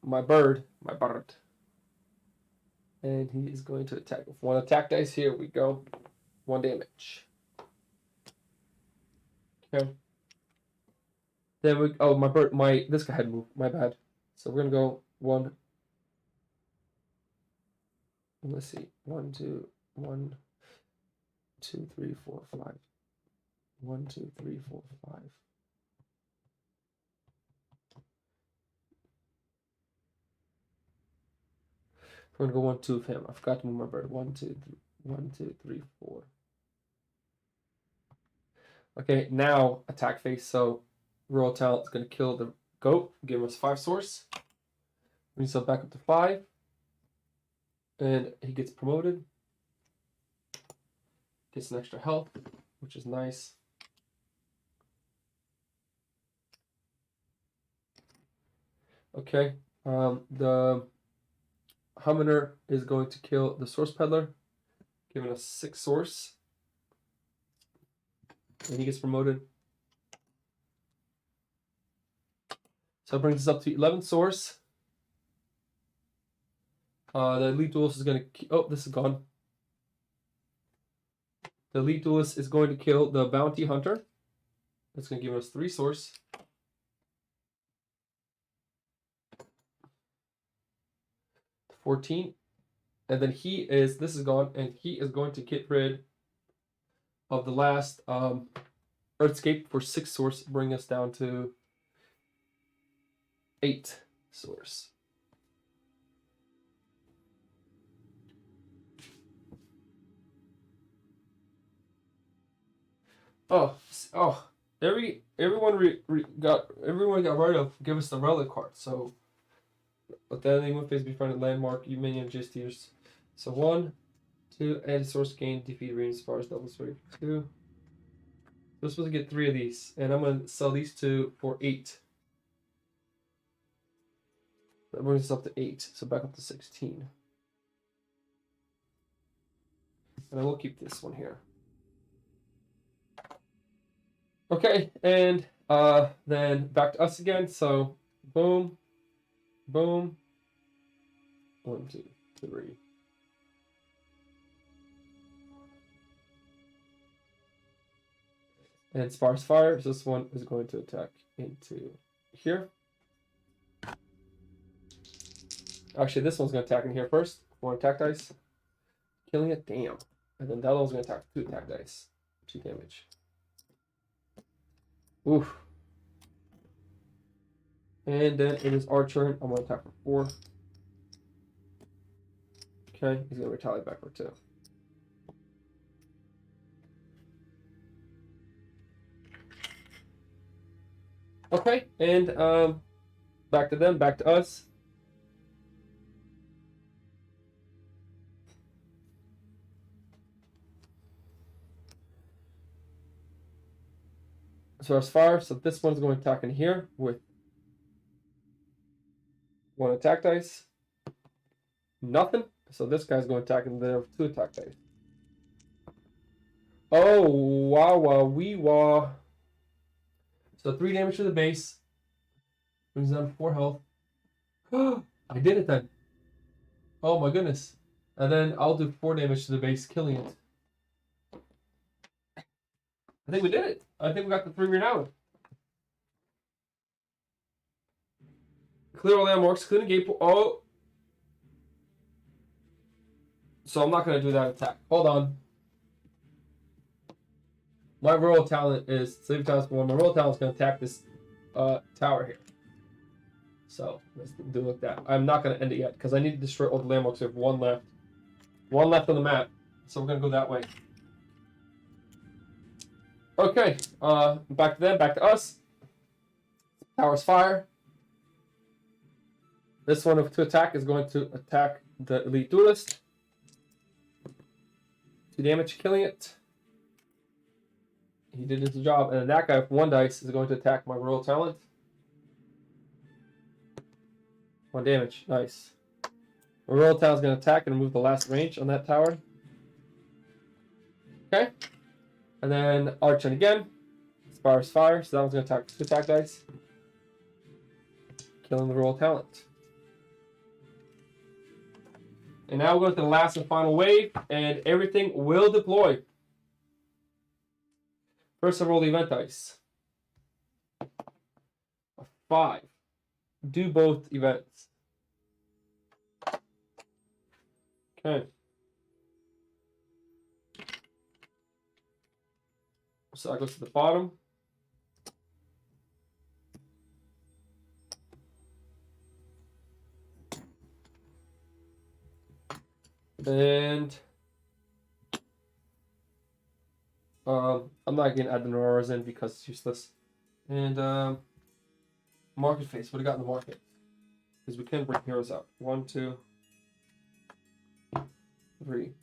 [SPEAKER 1] my bird. And he is going to attack with 1 attack dice. Here we go. 1 damage. Okay. Then we this guy had moved. My bad. So we're gonna go 1. Let's see. 1, 2, 1, 2, 3, 4, 5. 1, 2, 3, 4, 5. We're gonna go 1, 2 of him. I forgot to move my bird. 1, 2, 3, 1, 2, 3, 4. Okay, now attack phase. So Royal Talent is gonna kill the goat, give us 5 source. Brings himself back up to 5. And he gets promoted. Gets an extra health, which is nice. Okay. The Hummer is going to kill the Source Peddler, giving us 6 source. And he gets promoted. So it brings us up to 11 source. The Elite Duelist is going to... Oh, this is gone. The Elite Duelist is going to kill the Bounty Hunter. That's going to give us 3 source. $14. And then this is gone, and he is going to get rid of the last Earthscape for 6 source, bring us down to 8 source. Everyone got rid of give us the relic card. So, but then they move phase befriended landmark, you minion just tiers. So 1, 2, add source gain, defeat range spars, double sword 2. We're supposed to get 3 of these, and I'm gonna sell these 2 for 8. That brings us up to 8. So back up to 16. And I will keep this one here. Okay, and then back to us again. So boom, boom. 1, 2, 3. And sparse fire. So this one is going to attack into here. Actually, this one's going to attack in here first. 1 attack dice. Killing it. Damn. And then that one's going to attack 2 attack dice. 2 damage. Oof. And then it is our turn. I'm going to attack for 4. Okay, he's going to retaliate back for 2. Okay, and back to them, back to us. So as far, so this one's going to attack in here with 1 attack dice. Nothing. So this guy's going to attack in there with 2 attack dice. Oh, wow, wow, wee, wah. So 3 damage to the base. Brings down 4 health. I did it then. Oh my goodness. And then I'll do 4 damage to the base, killing it. I think we did it. I think we got the 3 Renown. Clear all landmarks, clear the gate. Oh. So I'm not going to do that attack. Hold on. My royal talent is save times 1. My royal talent is going to attack this tower here. So let's do it like that. I'm not going to end it yet because I need to destroy all the landmarks. We have 1 left. 1 left on the map. So we're going to go that way. Okay. Back to them. Back to us. Tower's fire. This one to attack is going to attack the elite duelist. 2 damage, killing it. He did his job. And then that guy with 1 dice is going to attack my royal talent. 1 damage. Nice. My royal talent is going to attack and remove the last range on that tower. Okay. And then our turn again. Spire's fire. So that one's going to attack 2 attack dice. Killing the royal talent. And now we'll go to the last and final wave, and everything will deploy. First, I roll the event dice. A 5. Do both events. Okay. So I go to the bottom. And I'm not going to add the Auroras in because it's useless. And market phase. What do we got in the market? Because we can bring heroes up. 1, 2, 3.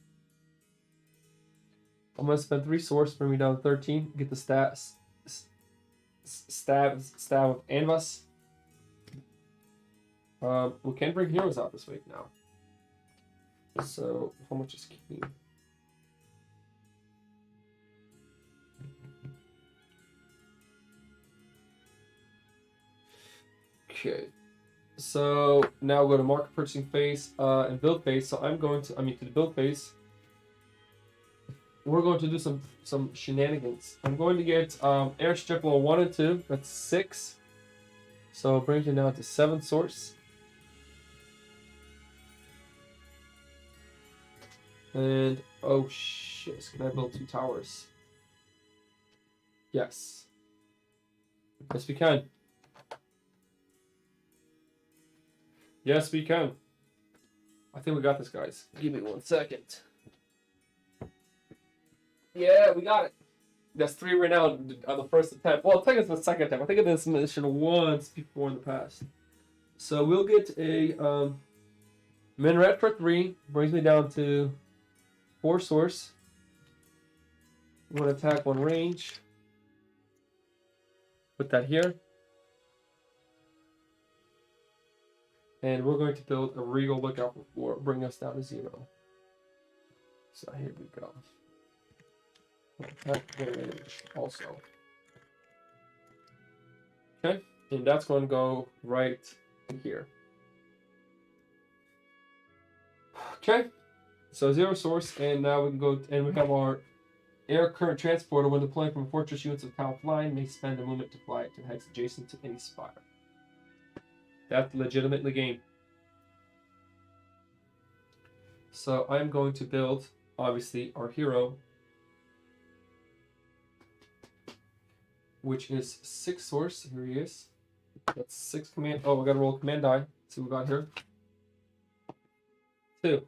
[SPEAKER 1] I'm going to spend 3 source, bring me down to 13. Get the stab of Anvas. We can bring heroes out this week now. So, how much is key? Okay. So, now we'll go to market purchasing phase and build phase. So, to the build phase. We're going to do some shenanigans. I'm going to get airstrip level 1 and 2. That's 6. So, it brings me down to 7 source. And, oh shit, can I build 2 towers? Yes. Yes, we can. Yes, we can. I think we got this, guys. Give me 1 second. Yeah, we got it. That's 3 Renown on the first attempt. Well, I think it's the second attempt. I think I did this mission once before in the past. So we'll get a Minaret for 3. Brings me down to 4 source. 1 attack, 1 range. Put that here. And we're going to build a Regal Lookout before bring us down to 0. So here we go. Attack damage also. Okay, and that's going to go right here. Okay, so 0 source, and now we can go and we have our air current transporter. When deploying from a fortress, units of town flying may spend a movement to fly to hex adjacent to any spire. That's legitimately game. So I'm going to build, obviously, our hero, which is 6 source. Here he is. That's 6 command. Oh, we gotta roll command die. See what we got here. 2.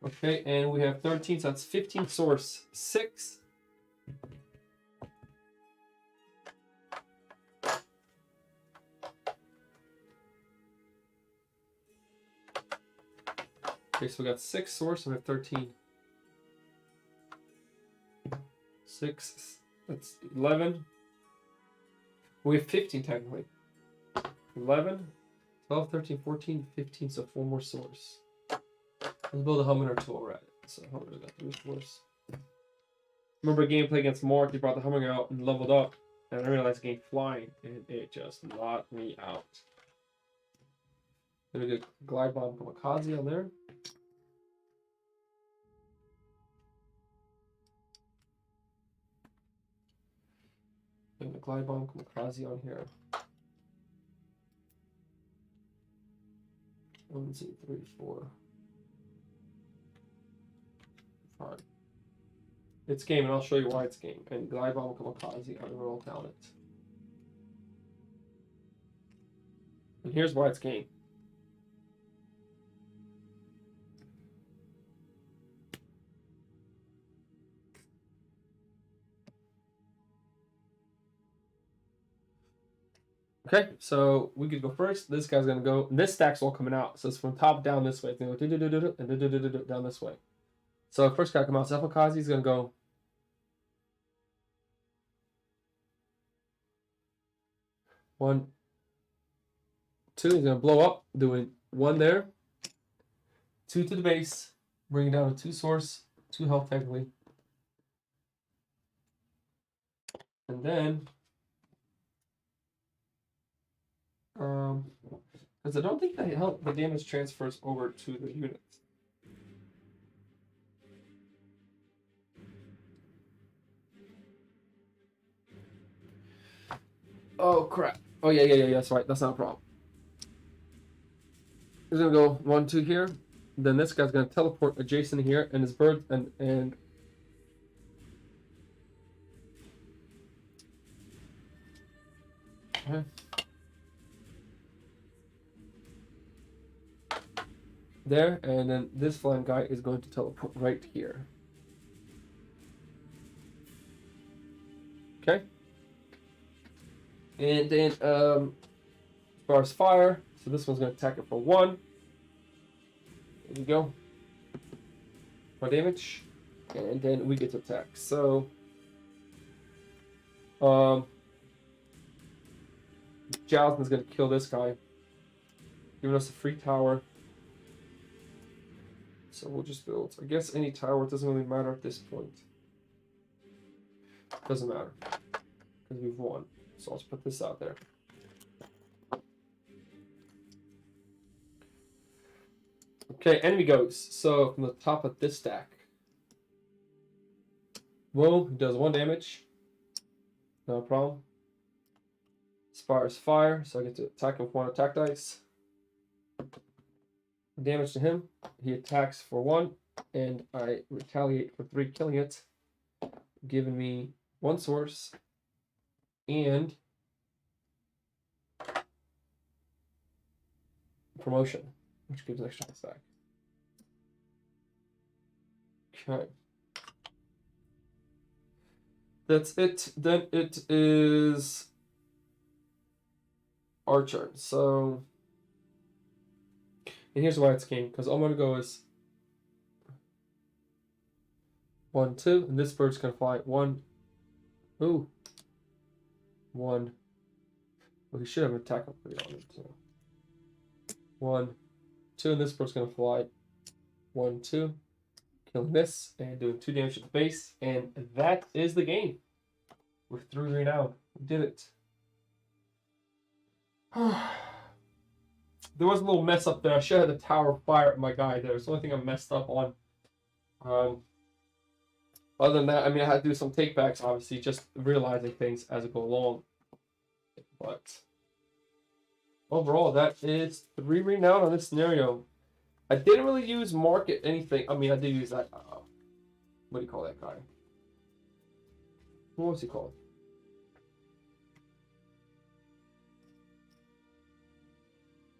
[SPEAKER 1] Okay, and we have 13, so that's 15 source. 6. Okay, so we got 6 source and we have 13. 6, that's 11. We have 15 technically. 11, 12, 13, 14, 15, so 4 more source. Let's build a Hummer or 2 already. So Hummer's got 3 source. Remember gameplay against Mark, he brought the Hummer out and leveled up. And I realized game flying and it just knocked me out. Gonna get Glide Bomb Kamikaze on there. And the Glide Bomb Kamikaze on here. 1, 2, 3, 4, 5. It's game, and I'll show you why it's game. And Glide Bomb Kamikaze on the roll talent. And here's why it's game. Okay, so we could go first. This guy's gonna go. And this stack's all coming out, so it's from top down this way. It's gonna go and down this way. So first guy come out. Kamikaze is gonna go. 1, 2. He's gonna blow up, doing 1 there. 2 to the base, bring it down to 2 source, 2 health technically, and then. Because I don't think the damage transfers over to the unit. Oh crap! Oh yeah. That's right. That's not a problem. He's gonna go 1, 2 here. Then this guy's gonna teleport adjacent here, and his bird and. Okay. There, and then this flying guy is going to teleport right here. Okay. And then as far as fire, so this one's going to attack it for 1. There we go. 1 damage. And then we get to attack. So Jasmine's going to kill this guy, giving us a free tower. So we'll just build, I guess, any tower. It doesn't really matter at this point. Doesn't matter, because we've won. So let's put this out there. Okay, enemy goes. So from the top of this stack. Boom, he does 1 damage. No problem. Spires fire, so I get to attack him with 1 attack dice. Damage to him. He attacks for 1, and I retaliate for 3, killing it, giving me 1 source and promotion, which gives an extra stack. Okay. That's it. Then it is our turn. So. And here's why it's game, because all I'm going to go is 1, 2, and this bird's going to fly 1. Ooh. 1. Well, he should have an attack up pretty on it, too. 1, 2, and this bird's gonna fly. 1, 2, killing this and doing 2 damage to the base, and that is the game. We're through Renown. We did it. There was a little mess up there. I should have had the Tower of Fire at my guy there. It's the only thing I messed up on. Other than that, I mean, I had to do some takebacks, obviously, just realizing things as I go along. But overall, that is 3 Renown on this scenario. I didn't really use market anything. I mean, I did use that. What do you call that guy? What was he called?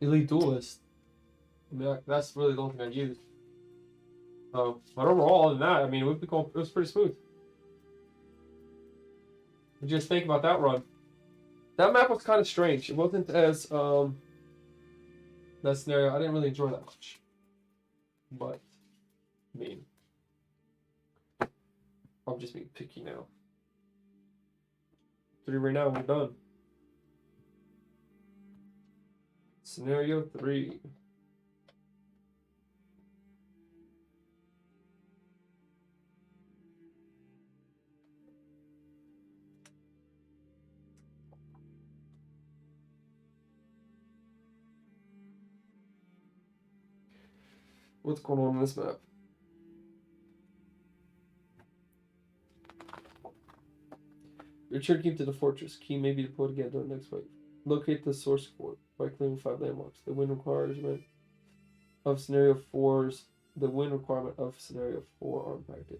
[SPEAKER 1] Elite Duelist. I mean, that's really the only thing I used. But overall, other than that, I mean, it was pretty smooth. What did you just think about that run? That map was kind of strange. It wasn't as that scenario. I didn't really enjoy that much. But I mean, I'm just being picky now. 3 right now, we're done. Scenario 3. What's going on this map? Return key to the fortress. Key may be deployed again during the next fight. Locate the source fort by clearing 5 landmarks. The win requirement of scenario 4's are impacted.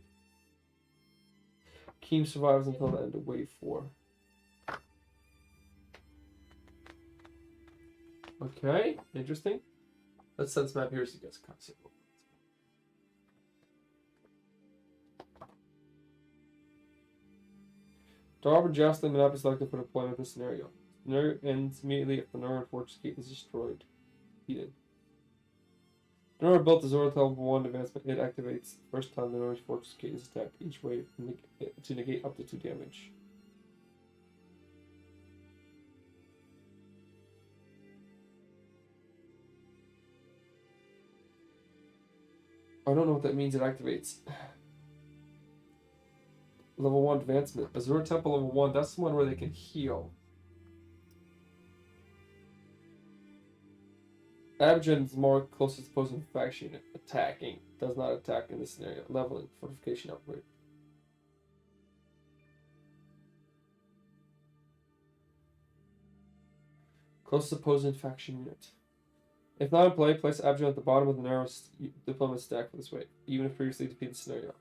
[SPEAKER 1] Keem survives until the end of wave 4. Okay, interesting. Let's set this map here so you guys can see it. Darb and Jocelyn may not be selected for deployment in this scenario. The scenario ends immediately if the Nora Fortress Gate is destroyed. Heated. The Nora built the Zora level 1 advancement. It activates the first time the Nora Fortress Gate is attacked each wave to negate up to 2 damage. I don't know what that means. It activates. Level 1 advancement. Azure Temple level 1, that's the one where they can heal. Abjun's more closest opposing faction unit. Attacking. Does not attack in this scenario. Leveling. Fortification upgrade. Closest opposing faction unit. If not in play, place Abjun at the bottom of the narrow deployment stack for this way, even if previously defeated scenario.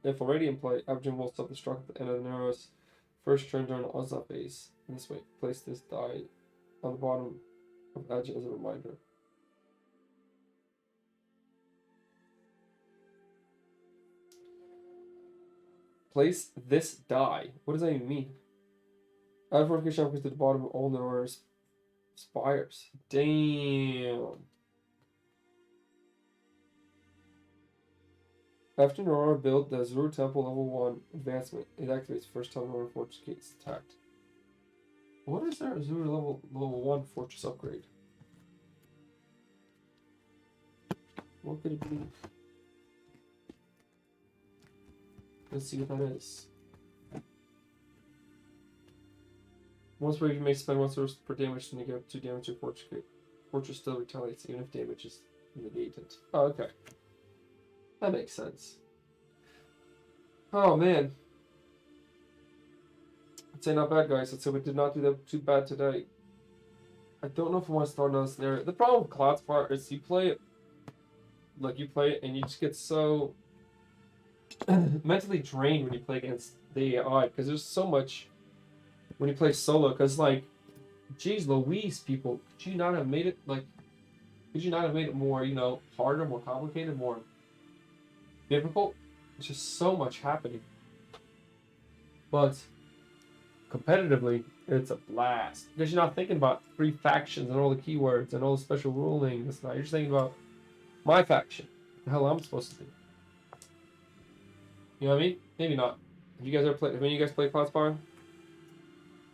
[SPEAKER 1] If already in play, Abjun will self-destruct at the end of the narrow's first turn during the Uzza phase. In this way, place this die on the bottom of Abjun as a reminder. Place this die. What does that even mean? Add fortification upgrades to the bottom of all Nora's spires. Damn. After Nora built the Azure Temple level 1 advancement, it activates first time Nora Fortress Gate is attacked. What is their Azure level 1 fortress upgrade? What could it be? Let's see what that is. Once per you may spend 1 source per damage to negate 2 damage to Fortress Gate. Fortress still retaliates even if damage is negated. Oh, okay. That makes sense. Oh, man. I'd say not bad, guys. I'd say we did not do that too bad today. I don't know if I want to start another scenario. The problem with Cloudspire is you play it and you just get so mentally drained when you play against the AI, because there's so much when you play solo, because, like, geez Louise, people, could you not have made it, more, harder, more complicated, more difficult? It's just so much happening. But competitively, it's a blast, because you're not thinking about 3 factions and all the keywords and all the special rulings. You're just thinking about my faction. What the hell I'm supposed to do. You know what I mean? Maybe not. Have you guys ever played? Have any of you guys played Cloudspire?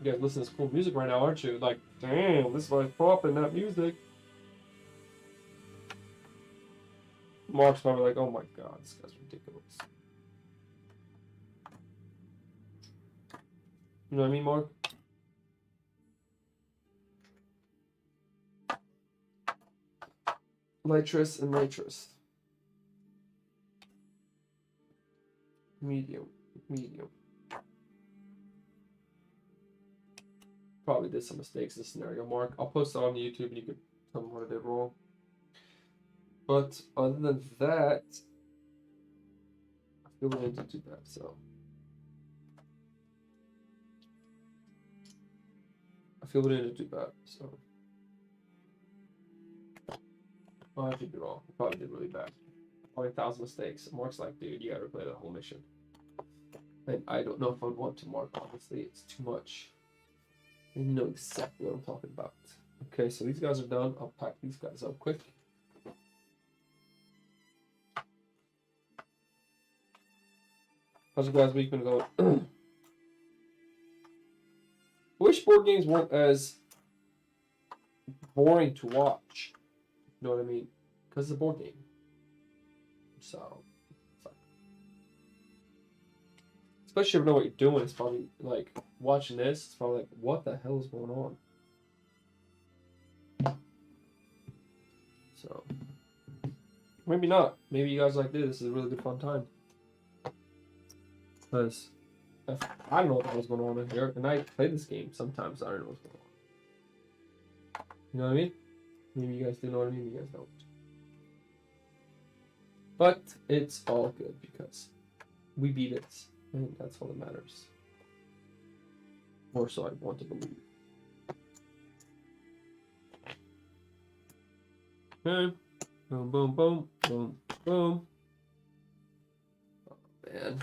[SPEAKER 1] You guys listen to this cool music right now, aren't you? Like, damn, this is like popping that music. Mark's probably like, oh my god, this guy's ridiculous. You know what I mean, Mark? Nitrous and nitrous. Medium. Medium. Probably did some mistakes in this scenario, Mark. I'll post it on YouTube and you can tell me what I did wrong. But other than that, I feel we didn't do that, so. I feel we didn't do that, so. Well, I did it wrong. I probably did really bad. Probably 1,000 mistakes. Mark's like, dude, you gotta replay the whole mission. And I don't know if I would want to, Mark. Honestly, it's too much. And you know exactly what I'm talking about. Okay, so these guys are done. I'll pack these guys up quick. How's your guys' week been going? Wish board games weren't as boring to watch. You know what I mean? Because it's a board game. So, especially if you know what you're doing, it's probably like watching this, it's probably like, what the hell is going on? So, maybe not. Maybe you guys like this is a really good fun time. Because I don't know what the hell's going on in here, and I play this game sometimes. I don't know what's going on. You know what I mean? Maybe you guys do know what I mean. You guys don't. But it's all good because we beat it, and that's all that matters. Or so I want to believe. Okay. Boom, boom, boom, boom, boom. Oh, man.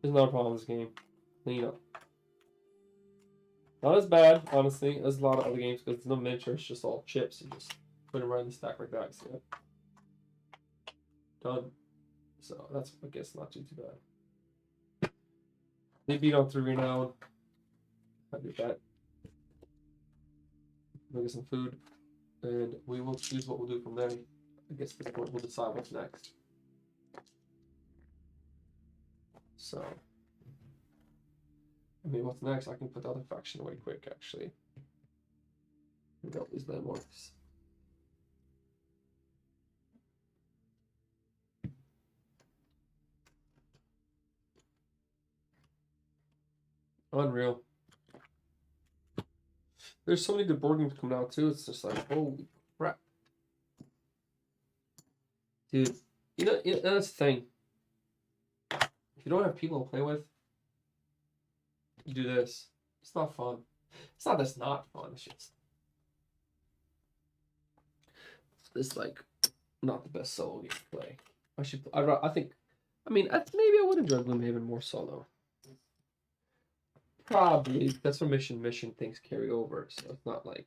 [SPEAKER 1] There's not a problem with this game. Clean up. Not as bad, honestly, as a lot of other games because it's no miniature, it's just all chips. You just put them right in the stack like that. See it? Done. So that's, I guess, not too bad. They beat on 3 Renown. I did that. We'll get some food, and we will choose what we'll do from there. I guess this point we'll decide what's next. So, I mean, what's next? I can put the other faction away quick, actually. We got these landmarks. Unreal. There's so many good board games coming out too. It's just like, holy crap, dude. You know that's the thing. If you don't have people to play with, you do this. It's not fun. It's not that's not fun. It's just it's like not the best solo game to play. I think. I mean, maybe I would enjoy Gloomhaven more solo. Probably. That's where mission things carry over. So it's not like,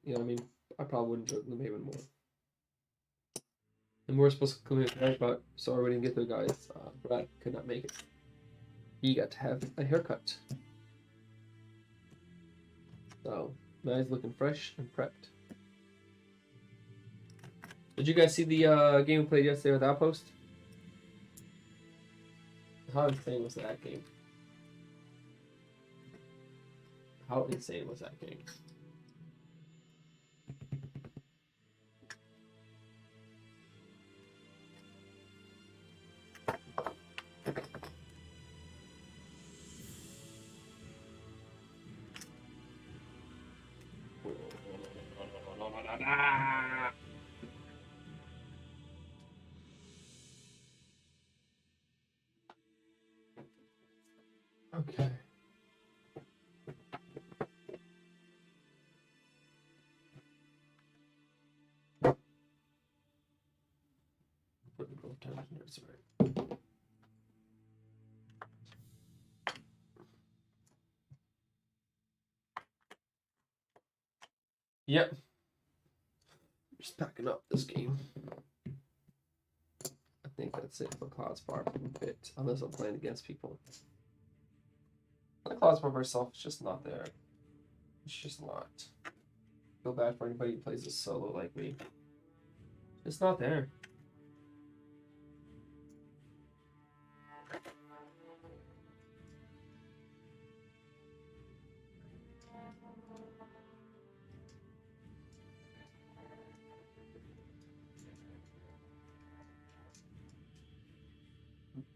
[SPEAKER 1] you know what I mean? I probably would enjoy Gloomhaven more. And we're supposed to come in tonight, but sorry we didn't get there, guys. Brad could not make it. He got to have a haircut. So, now he's looking fresh and prepped. Did you guys see the game we played yesterday with Outpost? How insane was that game? How insane was that game? Okay. Put it both times in there, it's right. Yep. Just packing up this game. I think that's it for Cloudspire for a bit, unless I'm playing against people. The Cloudspire by itself is just not there. It's just not. Feel bad for anybody who plays this solo like me. It's not there.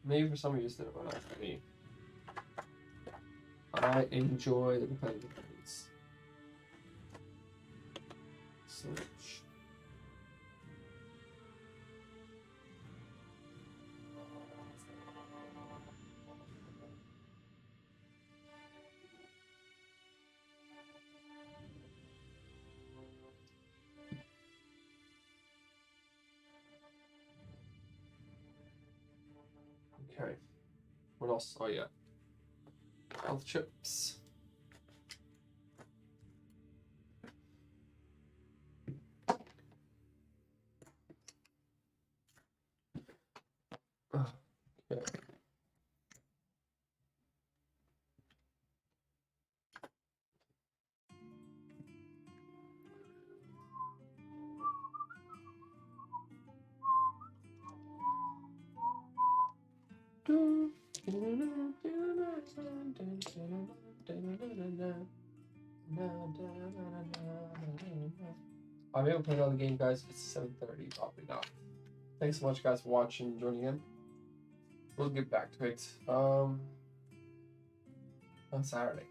[SPEAKER 1] Maybe for some of you it's there, but not for me. I enjoy the competitive games. Search. Okay. What else? Oh yeah. Health chips. Okay. I'm able to play another game, guys. It's 7:30, probably not. Thanks so much, guys, for watching and joining in. We'll get back to it on Saturday.